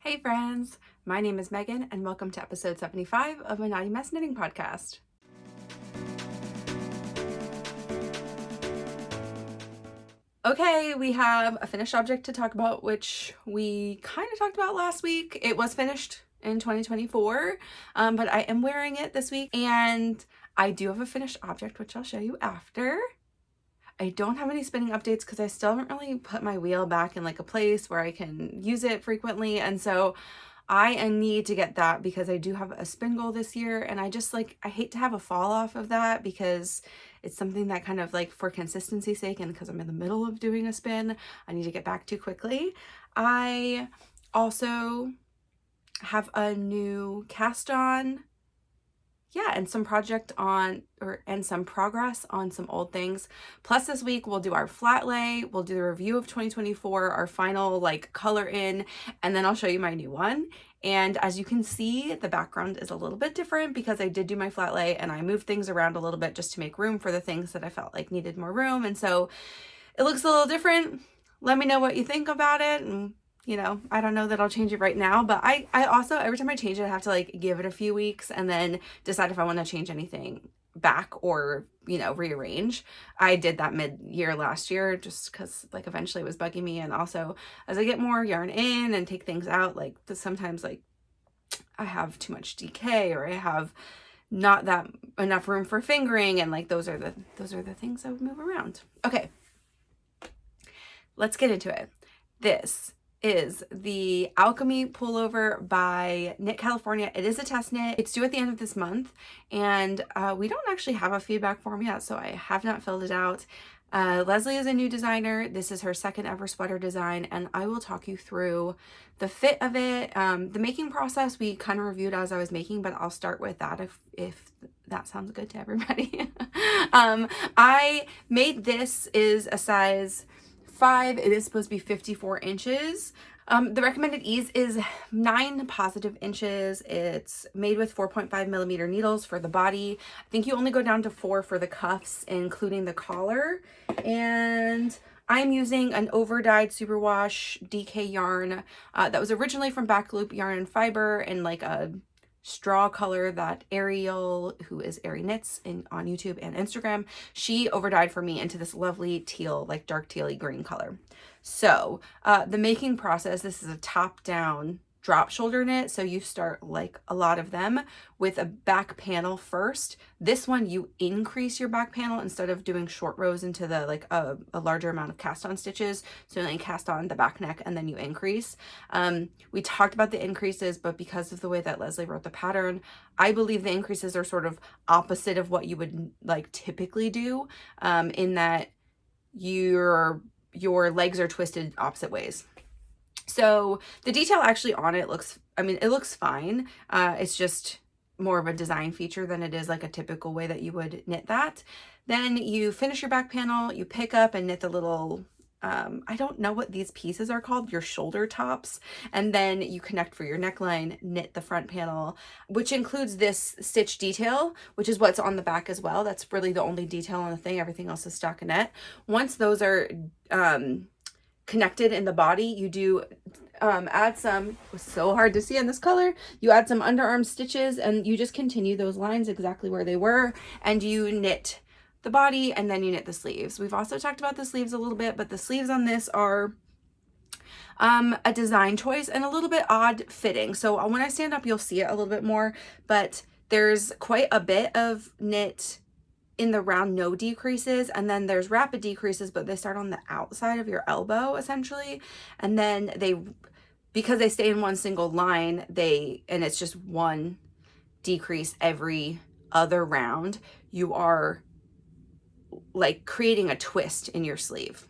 Hey friends, my name is Megan and welcome to episode 75 of my Naughty Mess Knitting Podcast. Okay, we have a finished object to talk about, which we kind of talked about last week. It was finished in 2024, but I am wearing it this week, and I do have a finished object, which I'll show you after. I don't have any spinning updates because I still haven't really put my wheel back in like a place where I can use it frequently, and so I need to get that because I do have a spin goal this year, and I hate to have a fall off of that because it's something that kind of like for consistency's sake and because I'm in the middle of doing a spin, I need to get back to quickly. I also have a new cast on, and some some progress on some old things. Plus this week we'll do our flat lay, we'll do the review of 2024, our final like color in, and then I'll show you my new one. And as you can see, the background is a little bit different because I did do my flat lay and I moved things around a little bit just to make room for the things that I felt like needed more room. And so it looks a little different. Let me know what you think about it. And I don't know that I'll change it right now, but I also, every time I change it, I have to like give it a few weeks and then decide if I want to change anything back or, rearrange. I did that mid-year last year just because like eventually it was bugging me. And also as I get more yarn in and take things out, like sometimes like I have too much DK or I have not that enough room for fingering, and like those are the things I would move around. Okay, let's get into it. This is the Alchemy Pullover by Knit California. It is a test knit. It's due at the end of this month, and we don't actually have a feedback form yet, so I have not filled it out. Leslie is a new designer. This is her second ever sweater design, and I will talk you through the fit of it. The making process we kind of reviewed as I was making, but I'll start with that if that sounds good to everybody. I made this is a size 5. It is supposed to be 54 inches. The recommended ease is 9 positive inches. It's made with 4.5 millimeter needles for the body. I think you only go down to 4 for the cuffs, including the collar. And I'm using an over-dyed superwash DK yarn that was originally from Backloop Yarn and Fiber in like a straw color that Ariel, who is Airy Knits on YouTube and Instagram, she overdyed for me into this lovely teal, like dark tealy green color. So the making process, this is a top-down drop shoulder knit, so you start like a lot of them with a back panel first. This one you increase your back panel instead of doing short rows into the like a larger amount of cast on stitches. So you cast on the back neck and then you increase. We talked about the increases, but because of the way that Leslie wrote the pattern, I believe the increases are sort of opposite of what you would like typically do, in that your legs are twisted opposite ways. So the detail actually on it it looks fine. It's just more of a design feature than it is like a typical way that you would knit that. Then you finish your back panel, you pick up and knit the little, I don't know what these pieces are called, your shoulder tops. And then you connect for your neckline, knit the front panel, which includes this stitch detail, which is what's on the back as well. That's really the only detail on the thing. Everything else is stockinette. Once those are, connected in the body, you do add some, it was so hard to see in this color, you add some underarm stitches and you just continue those lines exactly where they were, and you knit the body and then you knit the sleeves. We've also talked about the sleeves a little bit, but the sleeves on this are a design choice and a little bit odd fitting. So when I stand up, you'll see it a little bit more, but there's quite a bit of knit in the round no decreases, and then there's rapid decreases, but they start on the outside of your elbow essentially, and then because they stay in one single line, and it's just one decrease every other round, you are like creating a twist in your sleeve.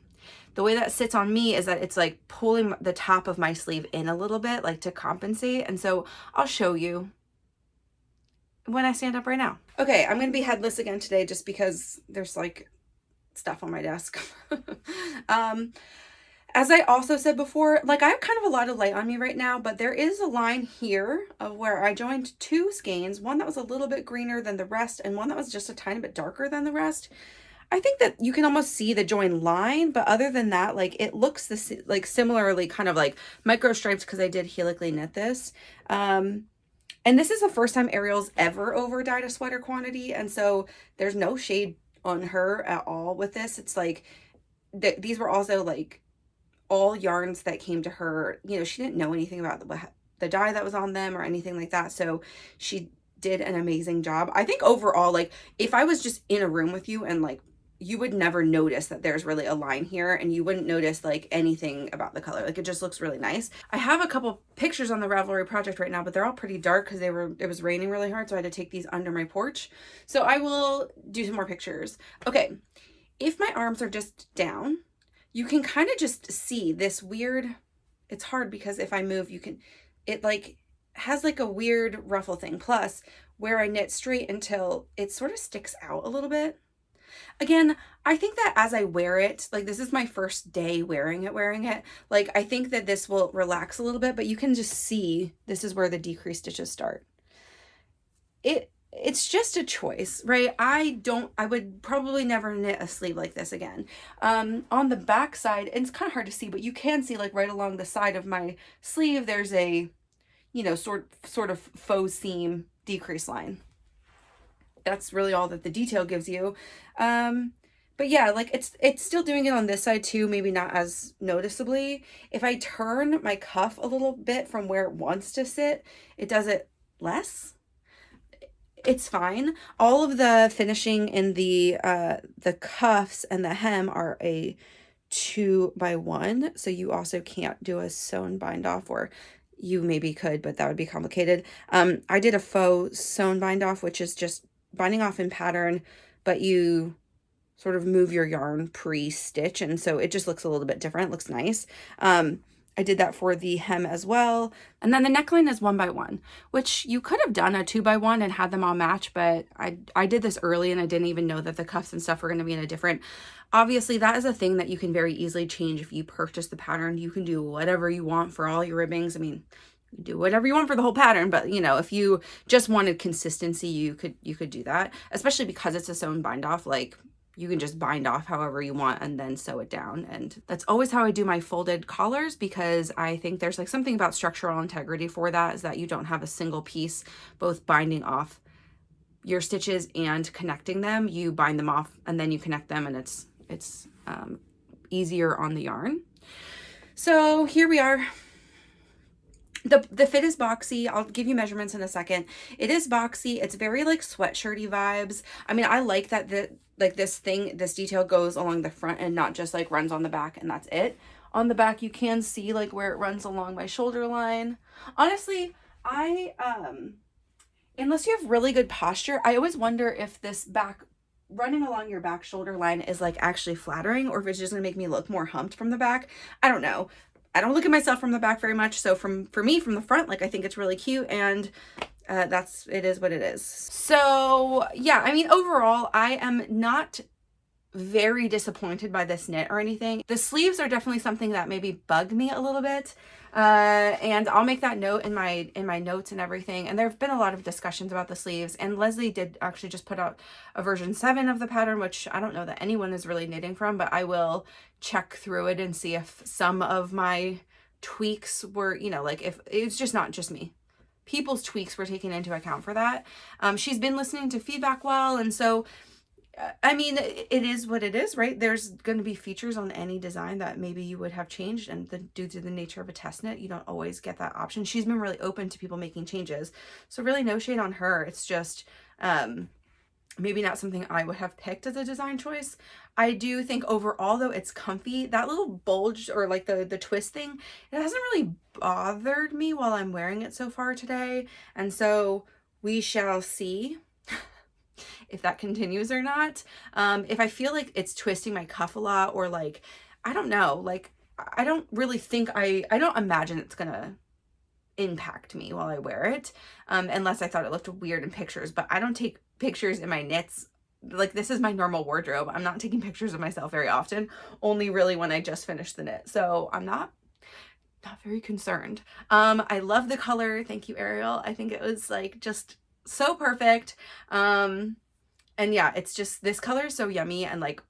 The way that sits on me is that it's like pulling the top of my sleeve in a little bit, like to compensate, and so I'll show you when I stand up right now. Okay, I'm gonna be headless again today just because there's like stuff on my desk. As I also said before, like I have kind of a lot of light on me right now, but there is a line here of where I joined 2 skeins, one that was a little bit greener than the rest and one that was just a tiny bit darker than the rest. I think that you can almost see the join line, but other than that, like it looks this like similarly kind of like micro stripes because I did helically knit this. And this is the first time Ariel's ever over dyed a sweater quantity, and so there's no shade on her at all with this. It's like these were also like all yarns that came to her. You know, she didn't know anything about the dye that was on them or anything like that, so she did an amazing job. I think overall, like if I was just in a room with you and like you would never notice that there's really a line here, and you wouldn't notice like anything about the color. Like it just looks really nice. I have a couple pictures on the Ravelry project right now, but they're all pretty dark because it was raining really hard, so I had to take these under my porch. So I will do some more pictures. Okay, if my arms are just down, you can kind of just see this weird, it's hard because if I move, it like has like a weird ruffle thing. Plus where I knit straight until it sort of sticks out a little bit. Again, I think that as I wear it, like this is my first day wearing it, like I think that this will relax a little bit, but you can just see this is where the decrease stitches start. It's just a choice, right? I would probably never knit a sleeve like this again. On the back side, and it's kind of hard to see, but you can see like right along the side of my sleeve, there's a, you know, sort of faux seam decrease line. That's really all that the detail gives you. But yeah, like it's still doing it on this side too, maybe not as noticeably. If I turn my cuff a little bit from where it wants to sit, it does it less. It's fine. All of the finishing in the cuffs and the hem are a 2x1, so you also can't do a sewn bind off, or you maybe could, but that would be complicated. I did a faux sewn bind off, which is just binding off in pattern, but you sort of move your yarn pre-stitch, and so it just looks a little bit different. It looks nice. I did that for the hem as well. And then the neckline is 1x1, which you could have done a 2x1 and had them all match, but I did this early and I didn't even know that the cuffs and stuff were going to be in a different. Obviously, that is a thing that you can very easily change if you purchase the pattern. You can do whatever you want for all your ribbings. I mean, do whatever you want for the whole pattern, but you know, if you just wanted consistency, you could do that, especially because it's a sewn bind off. Like you can just bind off however you want and then sew it down. And that's always how I do my folded collars, because I think there's like something about structural integrity for that, is that you don't have a single piece both binding off your stitches and connecting them. You bind them off and then you connect them, and it's easier on the yarn. So here we are. The fit is boxy. I'll give you measurements in a second. It is boxy. It's very like sweatshirty vibes. I mean, I like that this detail goes along the front and not just like runs on the back and that's it. On the back, you can see like where it runs along my shoulder line. Honestly, unless you have really good posture, I always wonder if this back running along your back shoulder line is like actually flattering, or if it's just gonna make me look more humped from the back. I don't know. I don't look at myself from the back very much, so for me from the front, like I think it's really cute, and it is what it is. So yeah, I mean, overall, I am not very disappointed by this knit or anything. The sleeves are definitely something that maybe bugged me a little bit, and I'll make that note in my notes and everything. And there have been a lot of discussions about the sleeves, and Leslie did actually just put out a version 7 of the pattern, which I don't know that anyone is really knitting from, but I will check through it and see if some of my tweaks were, you know, like if it's just not just me. People's tweaks were taken into account for that. She's been listening to feedback well, and so I mean, it is what it is, right? There's going to be features on any design that maybe you would have changed, and due to the nature of a test knit, you don't always get that option. She's been really open to people making changes, so really no shade on her. It's just maybe not something I would have picked as a design choice. I do think overall, though, it's comfy. That little bulge, or like the twist thing, it hasn't really bothered me while I'm wearing it so far today, and so we shall see if that continues or not. If I feel like it's twisting my cuff a lot, or like, I don't know, like, I don't really think I don't imagine it's gonna impact me while I wear it, unless I thought it looked weird in pictures. But I don't take pictures in my knits. Like, this is my normal wardrobe. I'm not taking pictures of myself very often, only really when I just finished the knit. So I'm not very concerned. I love the color. Thank you, Ariel. I think it was like just so perfect. And yeah, it's just, this color is so yummy and like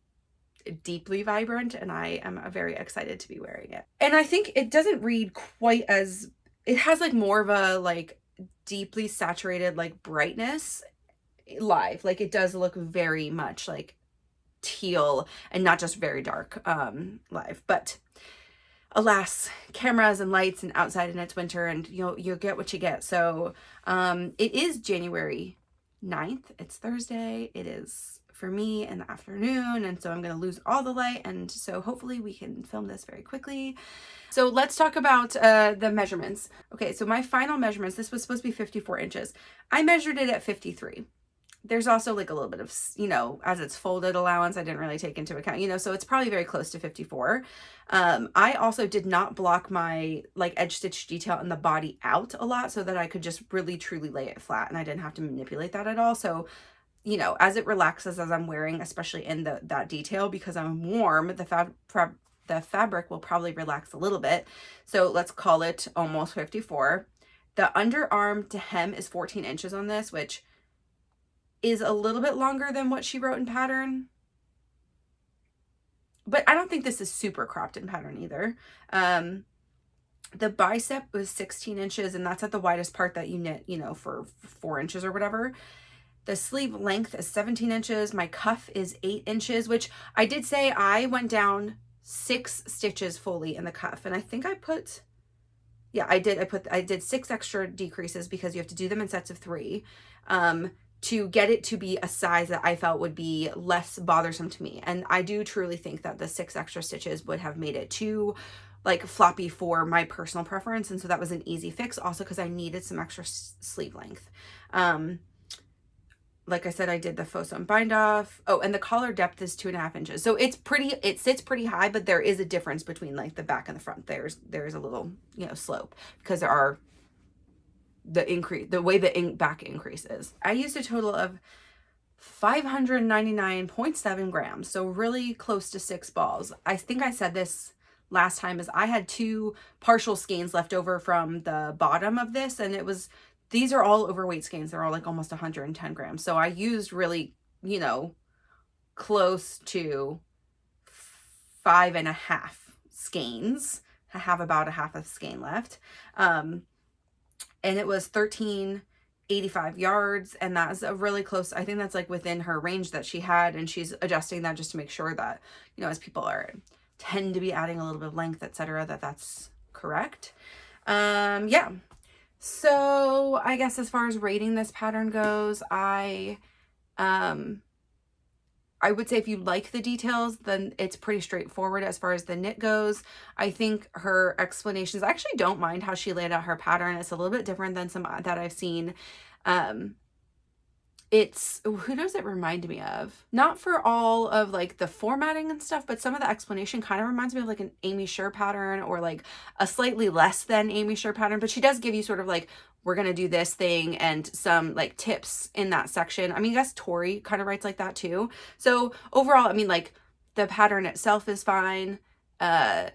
deeply vibrant, and I am very excited to be wearing it. And I think it doesn't read quite as, it has like more of a like deeply saturated like brightness live. Like it does look very much like teal and not just very dark live. But alas, cameras and lights and outside, and it's winter, and you'll get what you get. So it is January 9th. It's Thursday. It is for me in the afternoon, and so I'm going to lose all the light, and so hopefully we can film this very quickly. So let's talk about the measurements. Okay, so my final measurements, this was supposed to be 54 inches. I measured it at 53. There's also like a little bit of, you know, as it's folded allowance, I didn't really take into account, you know, so it's probably very close to 54. I also did not block my like edge stitch detail in the body out a lot so that I could just really truly lay it flat, and I didn't have to manipulate that at all. So, you know, as it relaxes as I'm wearing, especially in that detail, because I'm warm, the fabric will probably relax a little bit. So let's call it almost 54. The underarm to hem is 14 inches on this, which is a little bit longer than what she wrote in pattern. But I don't think this is super cropped in pattern either. The bicep was 16 inches, and that's at the widest part that you knit, you know, for 4 inches or whatever. The sleeve length is 17 inches. My cuff is 8 inches, which I did say I went down 6 stitches fully in the cuff. And I think I put, yeah, I did 6 extra decreases because you have to do them in sets of 3. To get it to be a size that I felt would be less bothersome to me. And I do truly think that the 6 extra stitches would have made it too like floppy for my personal preference. And so that was an easy fix, also because I needed some extra sleeve length. Like I said, I did the faux sewn bind off. Oh, and the collar depth is 2.5 inches. So it sits pretty high, but there is a difference between like the back and the front. There's a little, you know, slope, because there are the way the back increases. I used a total of 599.7 grams, so really close to 6 balls. I think I said this last time, is I had 2 partial skeins left over from the bottom of this, and these are all overweight skeins. They're all like almost 110 grams. So I used really, you know, close to 5.5 skeins. I have about a half a skein left. And it was 1385 yards, and that's a really close, I think that's like within her range that she had, and she's adjusting that just to make sure that, you know, as people tend to be adding a little bit of length, etc., that's correct. Yeah. So I guess as far as rating this pattern goes, I would say if you like the details, then it's pretty straightforward as far as the knit goes. I think her explanations, I actually don't mind how she laid out her pattern. It's a little bit different than some that I've seen. Who does it remind me of? Not for all of like the formatting and stuff, but some of the explanation kind of reminds me of like an Amy Sher pattern, or like a slightly less than Amy Sher pattern, but she does give you sort of like, we're going to do this thing, and some like tips in that section. I mean, I guess Tori kind of writes like that too. So overall, I mean, like the pattern itself is fine. And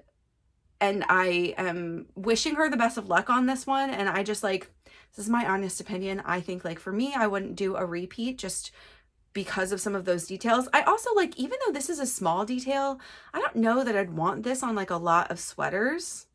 I am wishing her the best of luck on this one. And I just like, this is my honest opinion. I think like for me, I wouldn't do a repeat just because of some of those details. I also like, even though this is a small detail, I don't know that I'd want this on like a lot of sweaters.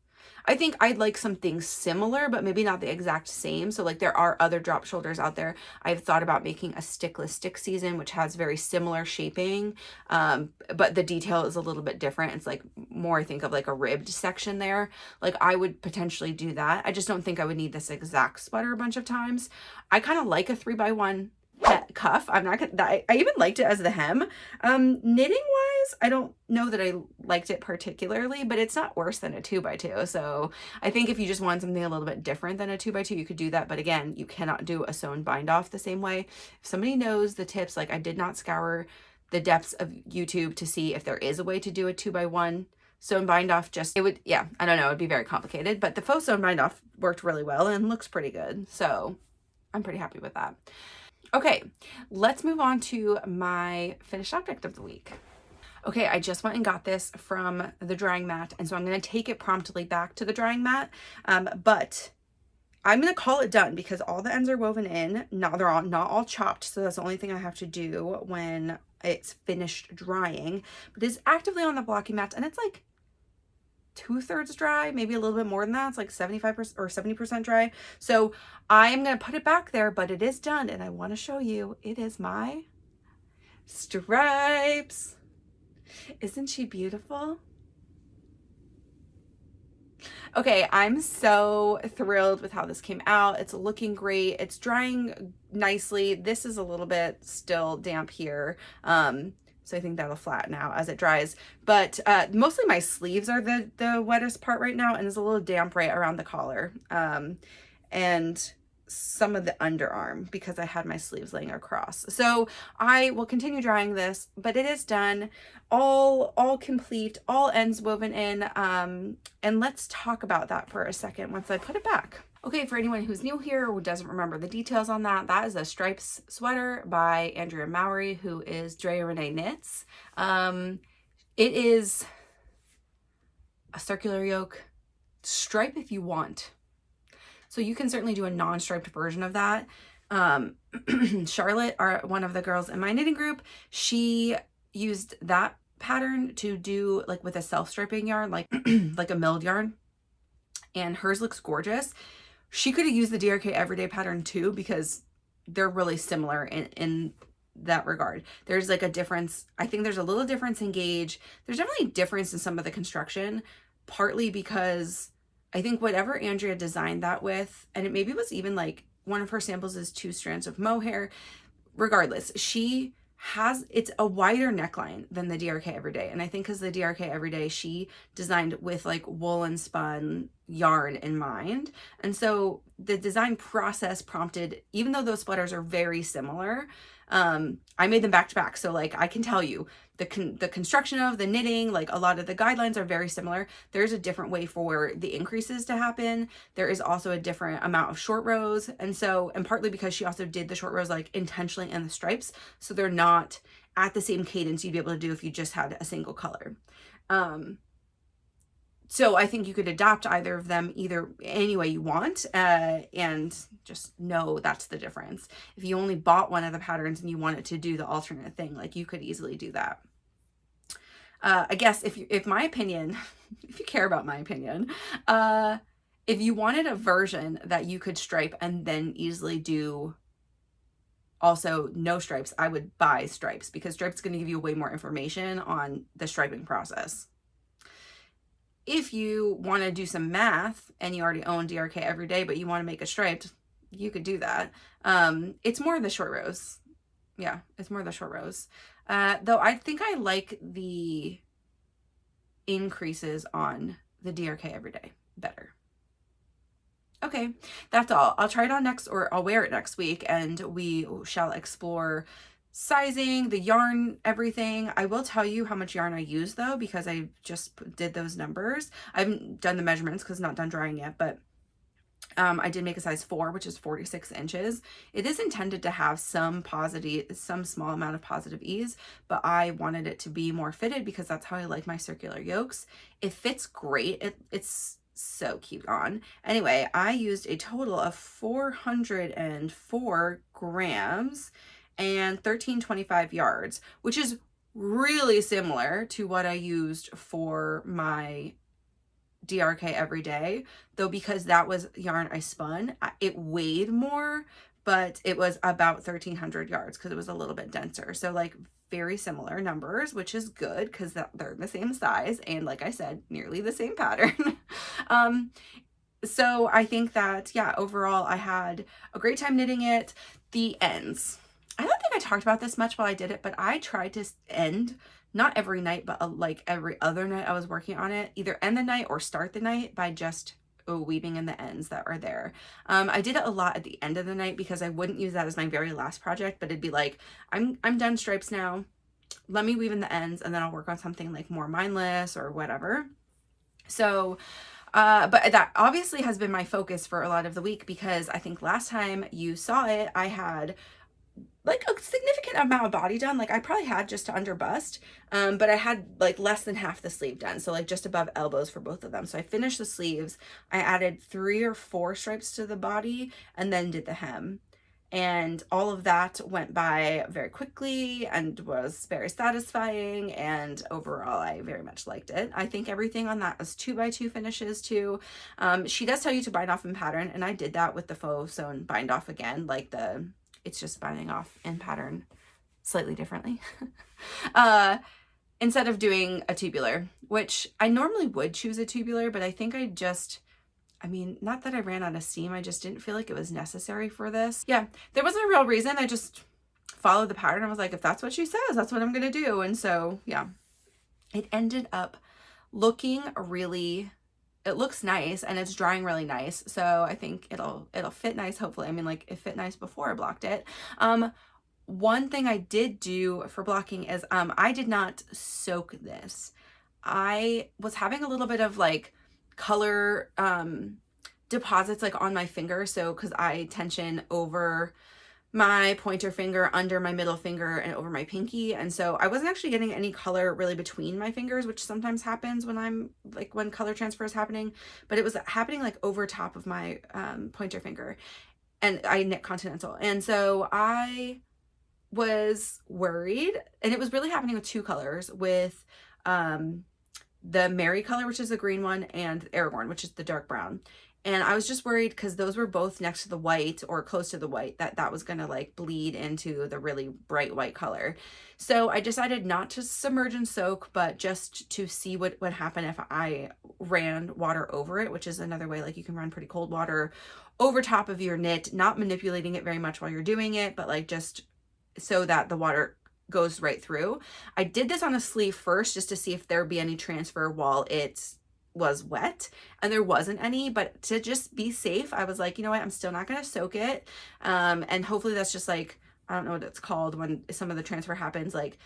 I think I'd like something similar, but maybe not the exact same. So like there are other drop shoulders out there. I've thought about making a stickless stick season, which has very similar shaping, but the detail is a little bit different. It's like more, I think, of like a ribbed section there. Like I would potentially do that. I just don't think I would need this exact sweater a bunch of times. I kind of like a 3x1 cuff. I'm not gonna, I even liked it as the hem. Knitting wise, I don't know that I liked it particularly, but it's not worse than a 2x2. So I think if you just want something a little bit different than a 2x2, you could do that. But again, you cannot do a sewn bind off the same way. If somebody knows the tips, like I did not scour the depths of YouTube to see if there is a way to do a 2x1 sewn bind off. Just, it would, yeah, I don't know, it'd be very complicated, but the faux sewn bind off worked really well and looks pretty good. So I'm pretty happy with that. Okay, let's move on to my finished object of the week. Okay, I just went and got this from the drying mat, and so I'm going to take it promptly back to the drying mat, but I'm going to call it done because all the ends are woven in. Now they're all not all chopped. So that's the only thing I have to do when it's finished drying, but it's actively on the blocking mats, and it's like 2/3 dry, maybe a little bit more than that. It's like 75% or 70% dry. So I am going to put it back there, but it is done. And I want to show you, it is my stripes. Isn't she beautiful? Okay, I'm so thrilled with how this came out. It's looking great. It's drying nicely. This is a little bit still damp here. So I think that'll flatten out as it dries. But mostly my sleeves are the wettest part right now, and it's a little damp right around the collar. And some of the underarm because I had my sleeves laying across. So I will continue drying this, but it is done, all complete, all ends woven in. And let's talk about that for a second once I put it back. Okay, for anyone who's new here or who doesn't remember the details on that, that is a stripes sweater by Andrea Mowry, who is Drea Renee Knits. It is a circular yoke stripe if you want. So you can certainly do a non-striped version of that. Charlotte, one of the girls in my knitting group, she used that pattern to do like with a self-striping yarn, like like a milled yarn, and hers looks gorgeous. She could have used the DRK Everyday pattern too, because they're really similar in that regard. There's like a difference. I think there's a little difference in gauge. There's definitely a difference in some of the construction, partly because I think whatever Andrea designed that with, and it maybe was even like one of her samples is 2 strands of mohair. Regardless, it's a wider neckline than the DRK Everyday. And I think because the DRK Everyday, she designed with like woolen spun yarn in mind. And so the design process prompted, even though those sweaters are very similar, I made them back to back. So like I can tell you the construction of the knitting, like a lot of the guidelines are very similar. There's a different way for the increases to happen. There is also a different amount of short rows. And partly because she also did the short rows like intentionally in the stripes. So they're not at the same cadence you'd be able to do if you just had a single color. So I think you could adopt either of them either any way you want, and just know that's the difference. If you only bought one of the patterns and you wanted to do the alternate thing, like you could easily do that. I guess if my opinion, if you care about my opinion, if you wanted a version that you could stripe and then easily do also no stripes, I would buy stripes, because stripes is going to give you way more information on the striping process. If you want to do some math and you already own DRK Everyday, but you want to make a striped, you could do that. It's more the short rows. Yeah, it's more the short rows. Though I think I like the increases on the DRK Everyday better. Okay, that's all. I'll try it on next, or I'll wear it next week, and we shall explore sizing, the yarn, everything. I will tell you how much yarn I use though, because I just did those numbers. I haven't done the measurements because it's not done drying yet, but I did make a size 4, which is 46 inches. It is intended to have some small amount of positive ease, but I wanted it to be more fitted because that's how I like my circular yokes. It fits great. It's so cute on. Anyway, I used a total of 404 grams and 1325 yards, which is really similar to what I used for my DRK Everyday, though because that was yarn I spun, it weighed more, but it was about 1300 yards because it was a little bit denser. So like very similar numbers, which is good because they're the same size and, like I said, nearly the same pattern. So I think that, yeah, overall I had a great time knitting it. The ends, I don't think I talked about this much while I did it, but I tried to end, not every night, but like every other night I was working on it, either end the night or start the night by just weaving in the ends that are there. I did it a lot at the end of the night because I wouldn't use that as my very last project, but it'd be like, I'm done stripes now. Let me weave in the ends and then I'll work on something like more mindless or whatever. So, but that obviously has been my focus for a lot of the week, because I think last time you saw it, I had like a significant amount of body done. Like I probably had just to under bust, but I had like less than half the sleeve done. So like just above elbows for both of them. So I finished the sleeves. I added 3 or 4 stripes to the body and then did the hem. And all of that went by very quickly and was very satisfying. And overall, I very much liked it. I think everything on that was 2x2 finishes too. She does tell you to bind off in pattern, and I did that with the faux sewn bind off again. Like it's just binding off in pattern slightly differently. Instead of doing a tubular, which I normally would choose a tubular, but I think I mean, not that I ran out of steam, I just didn't feel like it was necessary for this. Yeah, there wasn't a real reason. I just followed the pattern. I was like, if that's what she says, that's what I'm gonna do. And so, yeah, it ended up looking really, it looks nice and it's drying really nice. So I think it'll fit nice, hopefully. I mean, like it fit nice before I blocked it. One thing I did do for blocking is I did not soak this. I was having a little bit of like color deposits like on my finger, so because I tension over my pointer finger, under my middle finger, and over my pinky, and so I wasn't actually getting any color really between my fingers, which sometimes happens when I'm like when color transfer is happening, but it was happening like over top of my pointer finger, and I knit continental, and so I was worried, and it was really happening with 2 colors, with the Mary color, which is the green one, and Aragorn, which is the dark brown. And I was just worried because those were both next to the white or close to the white, that was gonna like bleed into the really bright white color. So I decided not to submerge and soak, but just to see what would happen if I ran water over it, which is another way. Like you can run pretty cold water over top of your knit, not manipulating it very much while you're doing it, but like just so that the water goes right through. I did this on a sleeve first just to see if there'd be any transfer while it was wet, and there wasn't any, but to just be safe, I was like, you know what, I'm still not going to soak it. And hopefully that's just like, I don't know what it's called when some of the transfer happens, like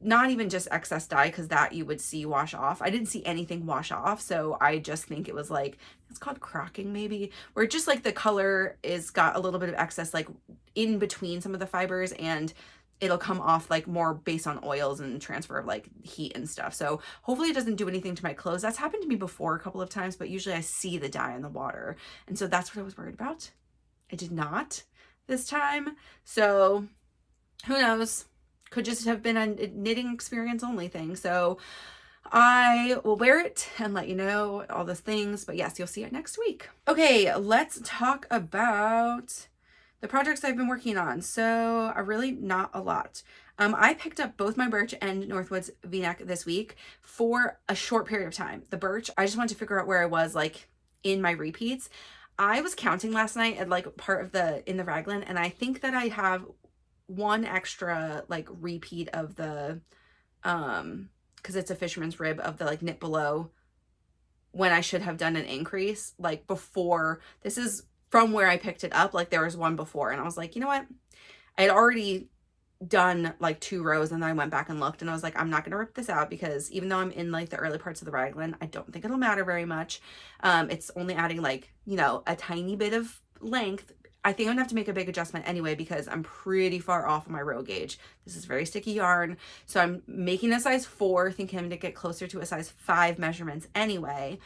not even just excess dye, because that you would see wash off. I didn't see anything wash off, so I just think it was like, it's called crocking maybe, where just like the color is got a little bit of excess like in between some of the fibers, and it'll come off like more based on oils and transfer of like heat and stuff. So hopefully it doesn't do anything to my clothes. That's happened to me before a couple of times, but usually I see the dye in the water. And so that's what I was worried about. I did not this time. So who knows? Could just have been a knitting experience only thing. So I will wear it and let you know all those things. But yes, you'll see it next week. Okay, let's talk about the projects I've been working on. So really not a lot. I picked up both my Birch and Northwoods V-neck this week for a short period of time. The Birch, I just wanted to figure out where I was like in my repeats. I was counting last night at like part of in the raglan, and I think that I have one extra like repeat of the because it's a fisherman's rib of the like knit below, when I should have done an increase like before. This is from where I picked it up, like there was one before, and I was like, you know what, I had already done like 2 rows, and then I went back and looked, and I was like, I'm not gonna rip this out, because even though I'm in like the early parts of the raglan, I don't think it'll matter very much. It's only adding like, you know, a tiny bit of length. I think I'm gonna have to make a big adjustment anyway, because I'm pretty far off of my row gauge. This is very sticky yarn, so I'm making a size 4, thinking I'm gonna get closer to a size 5 measurements anyway.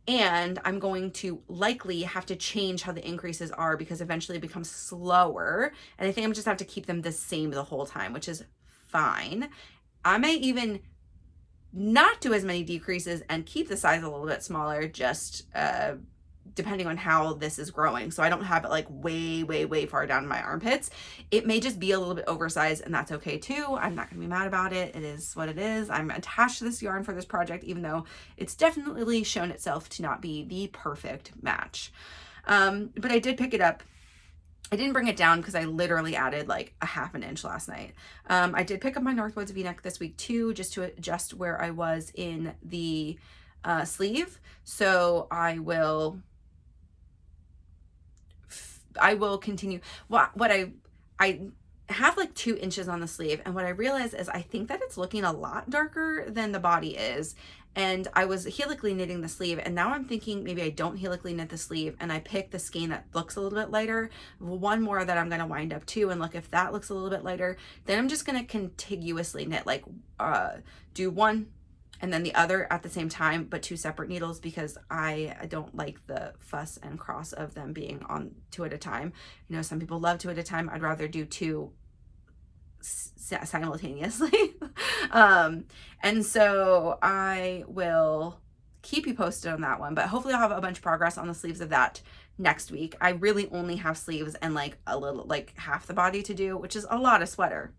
And I'm going to likely have to change how the increases are, because eventually it becomes slower. And I think I'm just have to keep them the same the whole time, which is fine. I may even not do as many decreases and keep the size a little bit smaller, just depending on how this is growing. So I don't have it like way, way, way far down in my armpits. It may just be a little bit oversized, and that's okay too. I'm not gonna be mad about it. It is what it is. I'm attached to this yarn for this project, even though it's definitely shown itself to not be the perfect match. But I did pick it up. I didn't bring it down because I literally added like a ½ inch last night. I did pick up my Northwoods V-neck this week too, just to adjust where I was in the sleeve. So I will continue. What I have like 2 inches on the sleeve, and what I realized is I think that it's looking a lot darker than the body is. And I was helically knitting the sleeve, and now I'm thinking maybe I don't helically knit the sleeve and I pick the skein that looks a little bit lighter. One more that I'm going to wind up too, and look if that looks a little bit lighter. Then I'm just going to contiguously knit, like do one and then the other at the same time, but 2 separate needles, because I don't like the fuss and cross of them being on 2 at a time. You know, some people love 2 at a time. I'd rather do 2 simultaneously. And so I will keep you posted on that one, but hopefully I'll have a bunch of progress on the sleeves of that next week. I really only have sleeves and like a little, like half the body to do, which is a lot of sweater.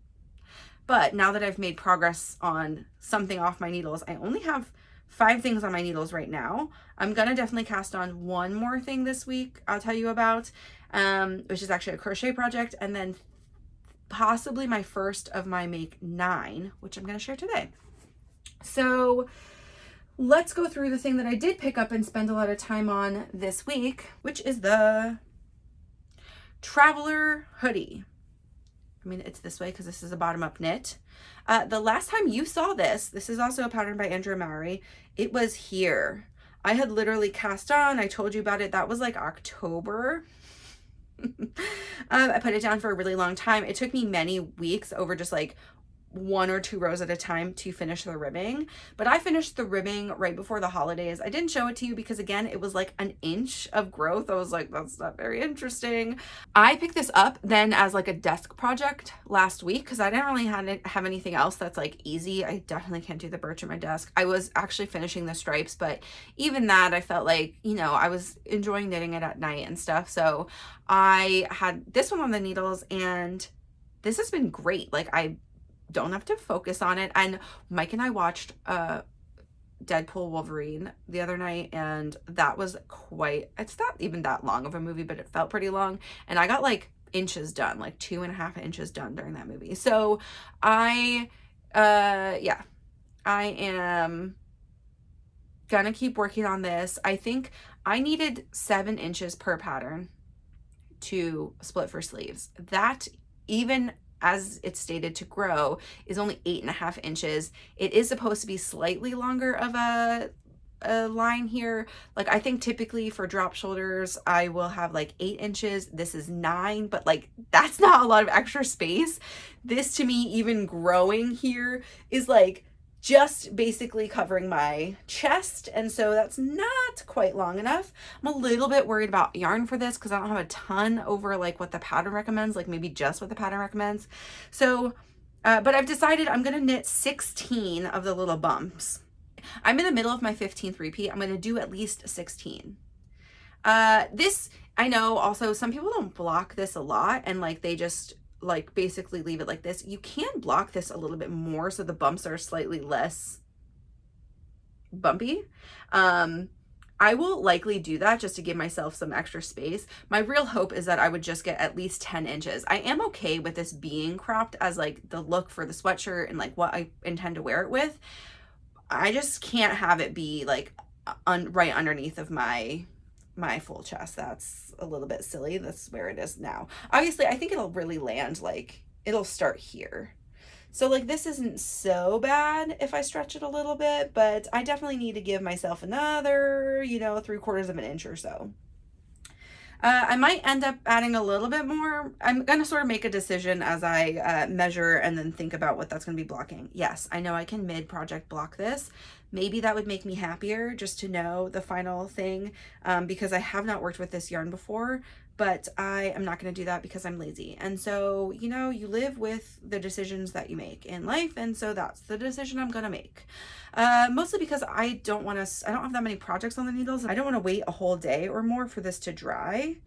But now that I've made progress on something off my needles, I only have 5 things on my needles right now. I'm gonna definitely cast on one more thing this week I'll tell you about, which is actually a crochet project, and then possibly my first of my make 9, which I'm going to share today. So let's go through the thing that I did pick up and spend a lot of time on this week, which is the Traveler hoodie. I mean, it's this way because this is a bottom-up knit. The last time you saw this, this is also a pattern by Andrea Mowry, it was here. I had literally cast on, I told you about it, that was like October. I put it down for a really long time. It took me many weeks over just like 1 or 2 rows at a time to finish the ribbing, but I finished the ribbing right before the holidays. I didn't show it to you because again, it was like an inch of growth. I was like, that's not very interesting. I picked this up then as like a desk project last week because I didn't really have anything else that's like easy. I definitely can't do the birch at my desk. I was actually finishing the stripes, but even that I felt like, you know, I was enjoying knitting it at night and stuff. So I had this one on the needles and this has been great. Like I don't have to focus on it. And Mike and I watched Deadpool Wolverine the other night, and that was it's not even that long of a movie, but it felt pretty long, and I got like inches done, like 2.5 inches done during that movie. So I am gonna keep working on this. I think I needed 7 inches per pattern to split for sleeves. That, even as it's stated to grow, is only 8.5 inches. It is supposed to be slightly longer of a line here. Like I think typically for drop shoulders, I will have like 8 inches. This is 9, but like that's not a lot of extra space. This to me, even growing here, is like just basically covering my chest, and so that's not quite long enough. I'm a little bit worried about yarn for this because I don't have a ton over like what the pattern recommends, like maybe just what the pattern recommends. So but I've decided I'm gonna knit 16 of the little bumps. I'm in the middle of my 15th repeat. I'm gonna do at least 16. This, I know also some people don't block this a lot and like they just like basically leave it like this. You can block this a little bit more so the bumps are slightly less bumpy. I will likely do that just to give myself some extra space. My real hope is that I would just get at least 10 inches. I am okay with this being cropped as like the look for the sweatshirt and like what I intend to wear it with. I just can't have it be like right underneath of my full chest. That's a little bit silly. That's where it is now. Obviously, I think it'll really land, like it'll start here. So like this isn't so bad if I stretch it a little bit, but I definitely need to give myself another, you know, 3/4 of an inch or so. I might end up adding a little bit more. I'm going to sort of make a decision as I measure and then think about what that's going to be blocking. Yes, I know I can mid-project block this. Maybe that would make me happier just to know the final thing, because I have not worked with this yarn before, but I am not going to do that because I'm lazy. And so, you know, you live with the decisions that you make in life, and so that's the decision I'm going to make. Mostly because I don't have that many projects on the needles. I don't want to wait a whole day or more for this to dry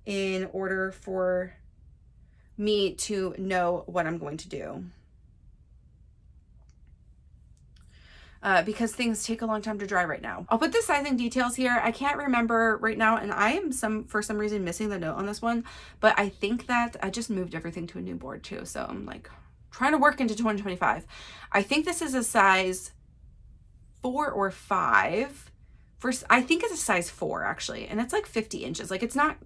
in order for me to know what I'm going to do. Because things take a long time to dry right now. I'll put the sizing details here. I can't remember right now, and I am for some reason missing the note on this one, but I think that I just moved everything to a new board too, so I'm like trying to work into 2025. I think this is a size 4 or 5, first, I think it's a size 4 actually, and it's like 50 inches. Like it's not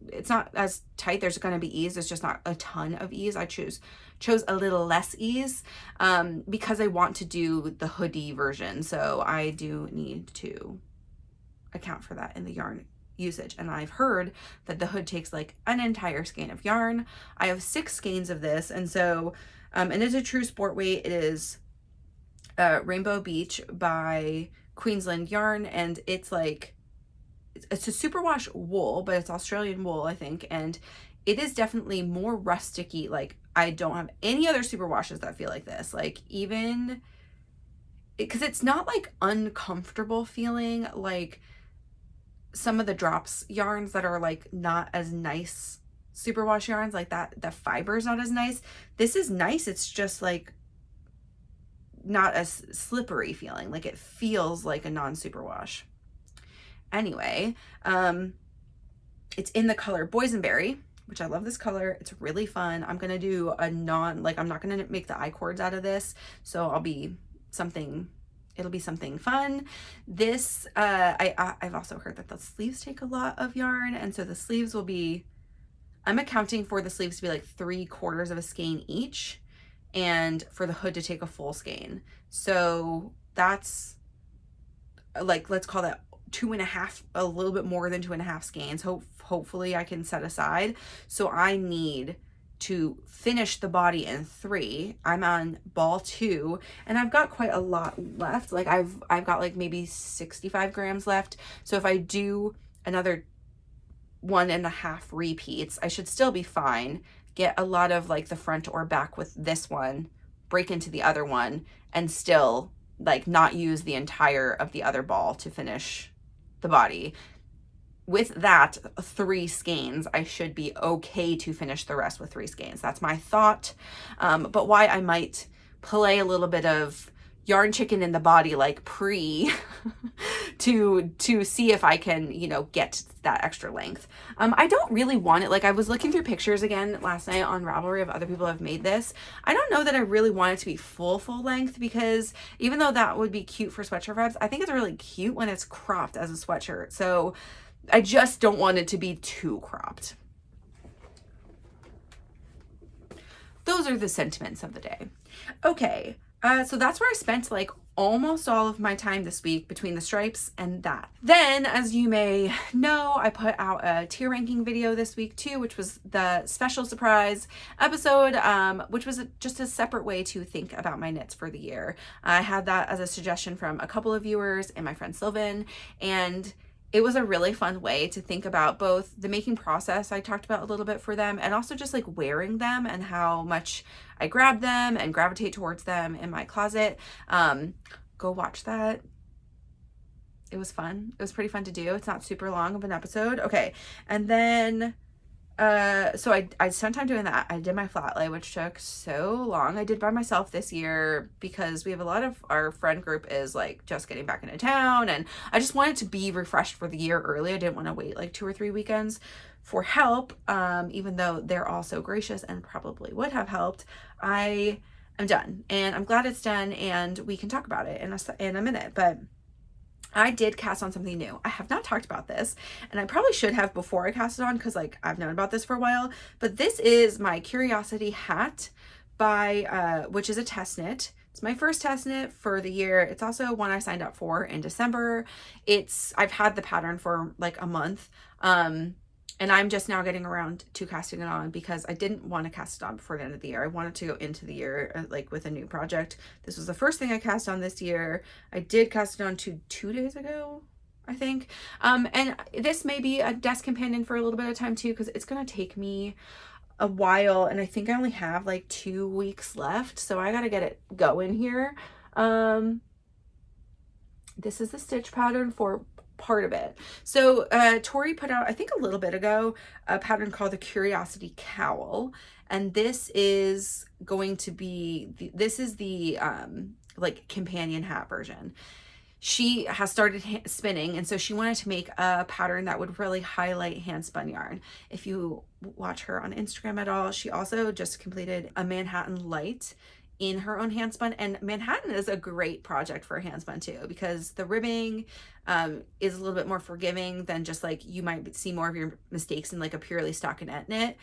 as tight. There's going to be ease. There's just not a ton of ease. I chose a little less ease because I want to do the hoodie version. So I do need to account for that in the yarn usage. And I've heard that the hood takes like an entire skein of yarn. I have 6 skeins of this, and so and it's a true sport weight. It is Rainbow Beach by Queensland Yarn, and it's like it's a superwash wool, but it's Australian wool, I think, and it is definitely more rusticy. Like I don't have any other superwashes that feel like this. Like even because it's not like uncomfortable feeling like some of the drops yarns that are like not as nice superwash yarns, like that the fiber is not as nice. This is nice. It's just like not as slippery feeling. Like it feels like a non-superwash. Anyway, it's in the color Boysenberry, which I love this color. It's really fun. I'm gonna do a I'm not gonna make the I-cords out of this, so it'll be something fun. This I've also heard that the sleeves take a lot of yarn, and so the sleeves will be, I'm accounting for the sleeves to be like 3/4 of a skein each, and for the hood to take a full skein. So that's like, let's call that 2.5, a little bit more than 2.5 skeins. Hopefully I can set aside. So I need to finish the body in 3. I'm on ball 2, and I've got quite a lot left. Like I've got like maybe 65 grams left. So if I do another 1.5 repeats, I should still be fine. Get a lot of like the front or back with this one, break into the other one, and still like not use the entire of the other ball to finish the body. With that 3 skeins, I should be okay to finish the rest with 3 skeins. That's my thought. But why I might play a little bit of yarn chicken in the body, like pre to see if I can, you know, get that extra length. I don't really want it. Like I was looking through pictures again last night on Ravelry of other people who have made this. I don't know that I really want it to be full length, because even though that would be cute for sweatshirt vibes, I think it's really cute when it's cropped as a sweatshirt. So I just don't want it to be too cropped. Those are the sentiments of the day. Okay. So that's where I spent like almost all of my time this week, between the stripes and that. Then, as you may know, I put out a tier ranking video this week too, which was the special surprise episode, which was just a separate way to think about my knits for the year. I had that as a suggestion from a couple of viewers and my friend Sylvan, and it was a really fun way to think about both the making process I talked about a little bit for them, and also just like wearing them and how much I grab them and gravitate towards them in my closet. Go watch that. It was fun. It was pretty fun to do. It's not super long of an episode. Okay. And then so I spent time doing that. I did my flat lay, which took so long. I did by myself this year because we have a lot of our friend group is like just getting back into town, and I just wanted to be refreshed for the year early. I didn't want to wait like 2 or 3 weekends for help, even though they're all so gracious and probably would have helped. I am done, and I'm glad it's done, and we can talk about it in a minute. But I did cast on something new. I have not talked about this, and I probably should have before I cast it on, because like I've known about this for a while. But this is my Curiosity hat by which is a test knit. It's my first test knit for the year. It's also one I signed up for in December. I've had the pattern for like a month. And I'm just now getting around to casting it on, because I didn't want to cast it on before the end of the year. I wanted to go into the year like with a new project. This was the first thing I cast on this year. I did cast it on 2 days ago, I think. And this may be a desk companion for a little bit of time too, because it's going to take me a while, and I think I only have like 2 weeks left, so I got to get it going here. This is the stitch pattern for part of it. So Tori put out, I think a little bit ago, a pattern called the Curiosity Cowl, and this is going to be the like companion hat version. She has started spinning, and so she wanted to make a pattern that would really highlight hand spun yarn. If you watch her on Instagram at all, she also just completed a Manhattan Light in her own handspun. And Manhattan is a great project for a handspun too, because the ribbing is a little bit more forgiving than just like, you might see more of your mistakes in like a purely stockinette knit.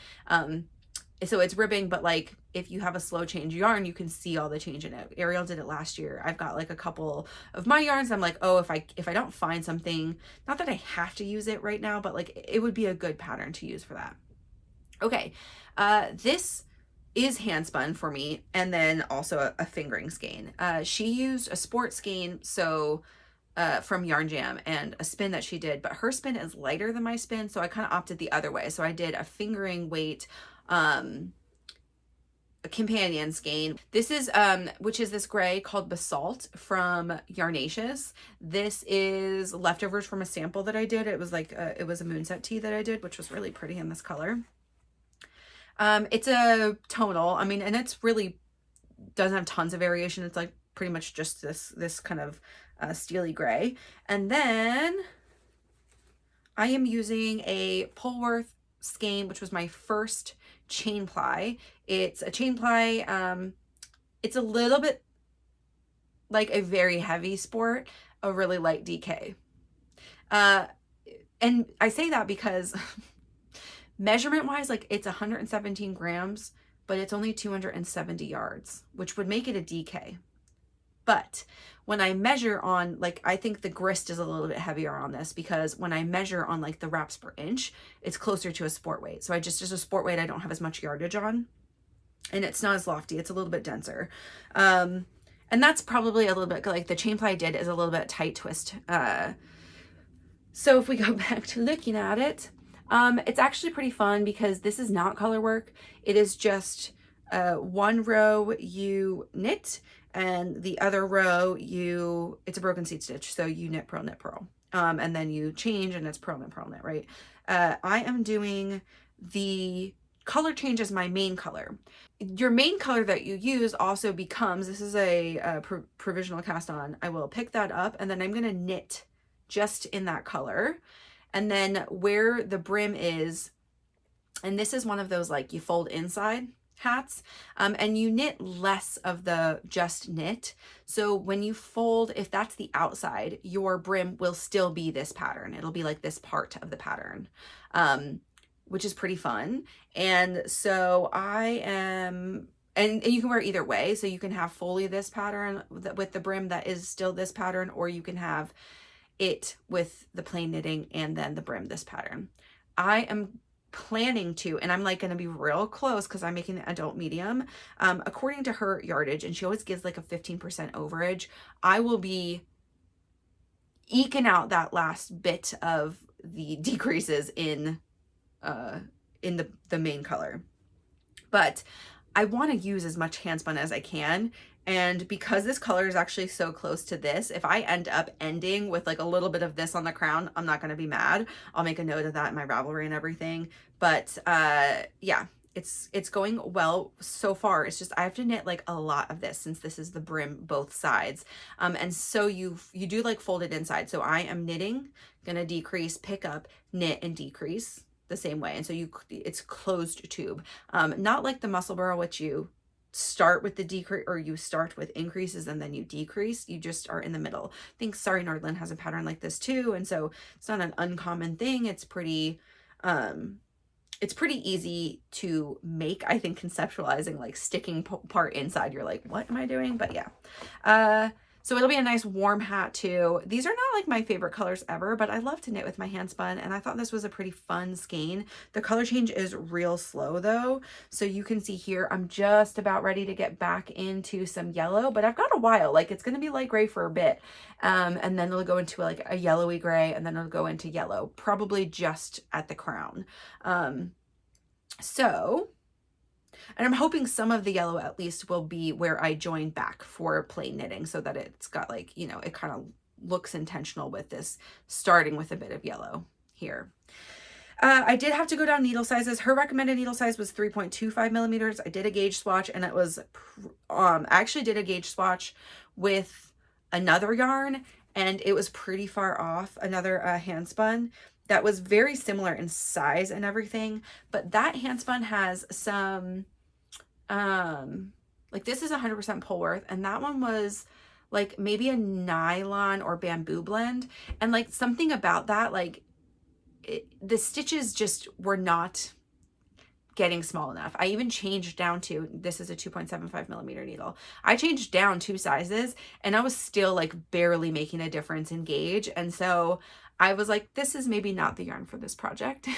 So it's ribbing, but like if you have a slow change yarn, you can see all the change in it. Ariel did it last year. I've got like a couple of my yarns. I'm like, oh, if I don't find something, not that I have to use it right now, but like it would be a good pattern to use for that. Okay, this is hand spun for me, and then also a fingering skein. She used a sport skein, so from Yarn Jam, and a spin that she did, but her spin is lighter than my spin, so I kind of opted the other way. So I did a fingering weight a companion skein. This is which is this gray called Basalt from Yarnaceous. This is leftovers from a sample that I did. It was like it was a moonset tee that I did, which was really pretty in this color. It's a tonal, I mean, and it's really doesn't have tons of variation. It's like pretty much just this kind of steely gray. And then I am using a Polworth skein, which was my first chain ply. It's a chain ply. It's a little bit like a very heavy sport, a really light DK. And I say that because measurement wise, like it's 117 grams, but it's only 270 yards, which would make it a DK. But when I measure on, like, I think the grist is a little bit heavier on this, because when I measure on like the wraps per inch, it's closer to a sport weight. So just a sport weight, I don't have as much yardage on, and it's not as lofty. It's a little bit denser. And that's probably a little bit like the chain ply I did is a little bit tight twist. So if we go back to looking at it, it's actually pretty fun because this is not color work. It is just one row you knit, and the other row it's a broken seed stitch, so you knit, purl, and then you change and it's purl, knit, right? I am doing the color change as my main color. Your main color that you use also becomes, this is a provisional cast on, I will pick that up and then I'm gonna knit just in that color. And then where the brim is, and this is one of those like you fold inside hats, and you knit less of the just knit. So when you fold, if that's the outside, your brim will still be this pattern. It'll be like this part of the pattern, which is pretty fun. And so I am, and you can wear either way. So you can have fully this pattern with the brim that is still this pattern, or you can have it with the plain knitting and then the brim this pattern. I am planning to, and I'm like going to be real close because I'm making the adult medium, according to her yardage, and she always gives like a 15% overage. I will be eking out that last bit of the decreases in the main color, but I want to use as much handspun as I can. And because this color is actually so close to this, if I end up ending with like a little bit of this on the crown, I'm not going to be mad. I'll make a note of that in my Ravelry and everything. But yeah, it's going well so far. It's just I have to knit like a lot of this since this is the brim both sides. And so you do like fold it inside. So I am knitting, gonna decrease, pick up, knit, and decrease the same way. And so it's closed tube, not like the muscle burrow, which you start with the decrease, or you start with increases and then you decrease. You just are in the middle. I think Sorry Nordland has a pattern like this too, and so it's not an uncommon thing. It's pretty easy to make, I think, conceptualizing like sticking part inside. You're like, what am I doing? But yeah, so it'll be a nice warm hat too. These are not like my favorite colors ever, but I love to knit with my handspun, and I thought this was a pretty fun skein. The color change is real slow though. So you can see here, I'm just about ready to get back into some yellow, but I've got a while. Like it's going to be light gray for a bit. And then it'll go into like a yellowy gray, and then it'll go into yellow, probably just at the crown. And I'm hoping some of the yellow at least will be where I join back for plain knitting, so that it's got like, you know, it kind of looks intentional with this starting with a bit of yellow here. I did have to go down needle sizes. Her recommended needle size was 3.25 millimeters. I did a gauge swatch, and it was, I actually did a gauge swatch with another yarn, and it was pretty far off, another handspun that was very similar in size and everything, but that handspun has some Like this is 100% Polworth, and that one was like maybe a nylon or bamboo blend. And like something about that, like the stitches just were not getting small enough. I even changed down to, this is a 2.75 millimeter needle. I changed down 2 sizes and I was still like barely making a difference in gauge. And so I was like, this is maybe not the yarn for this project.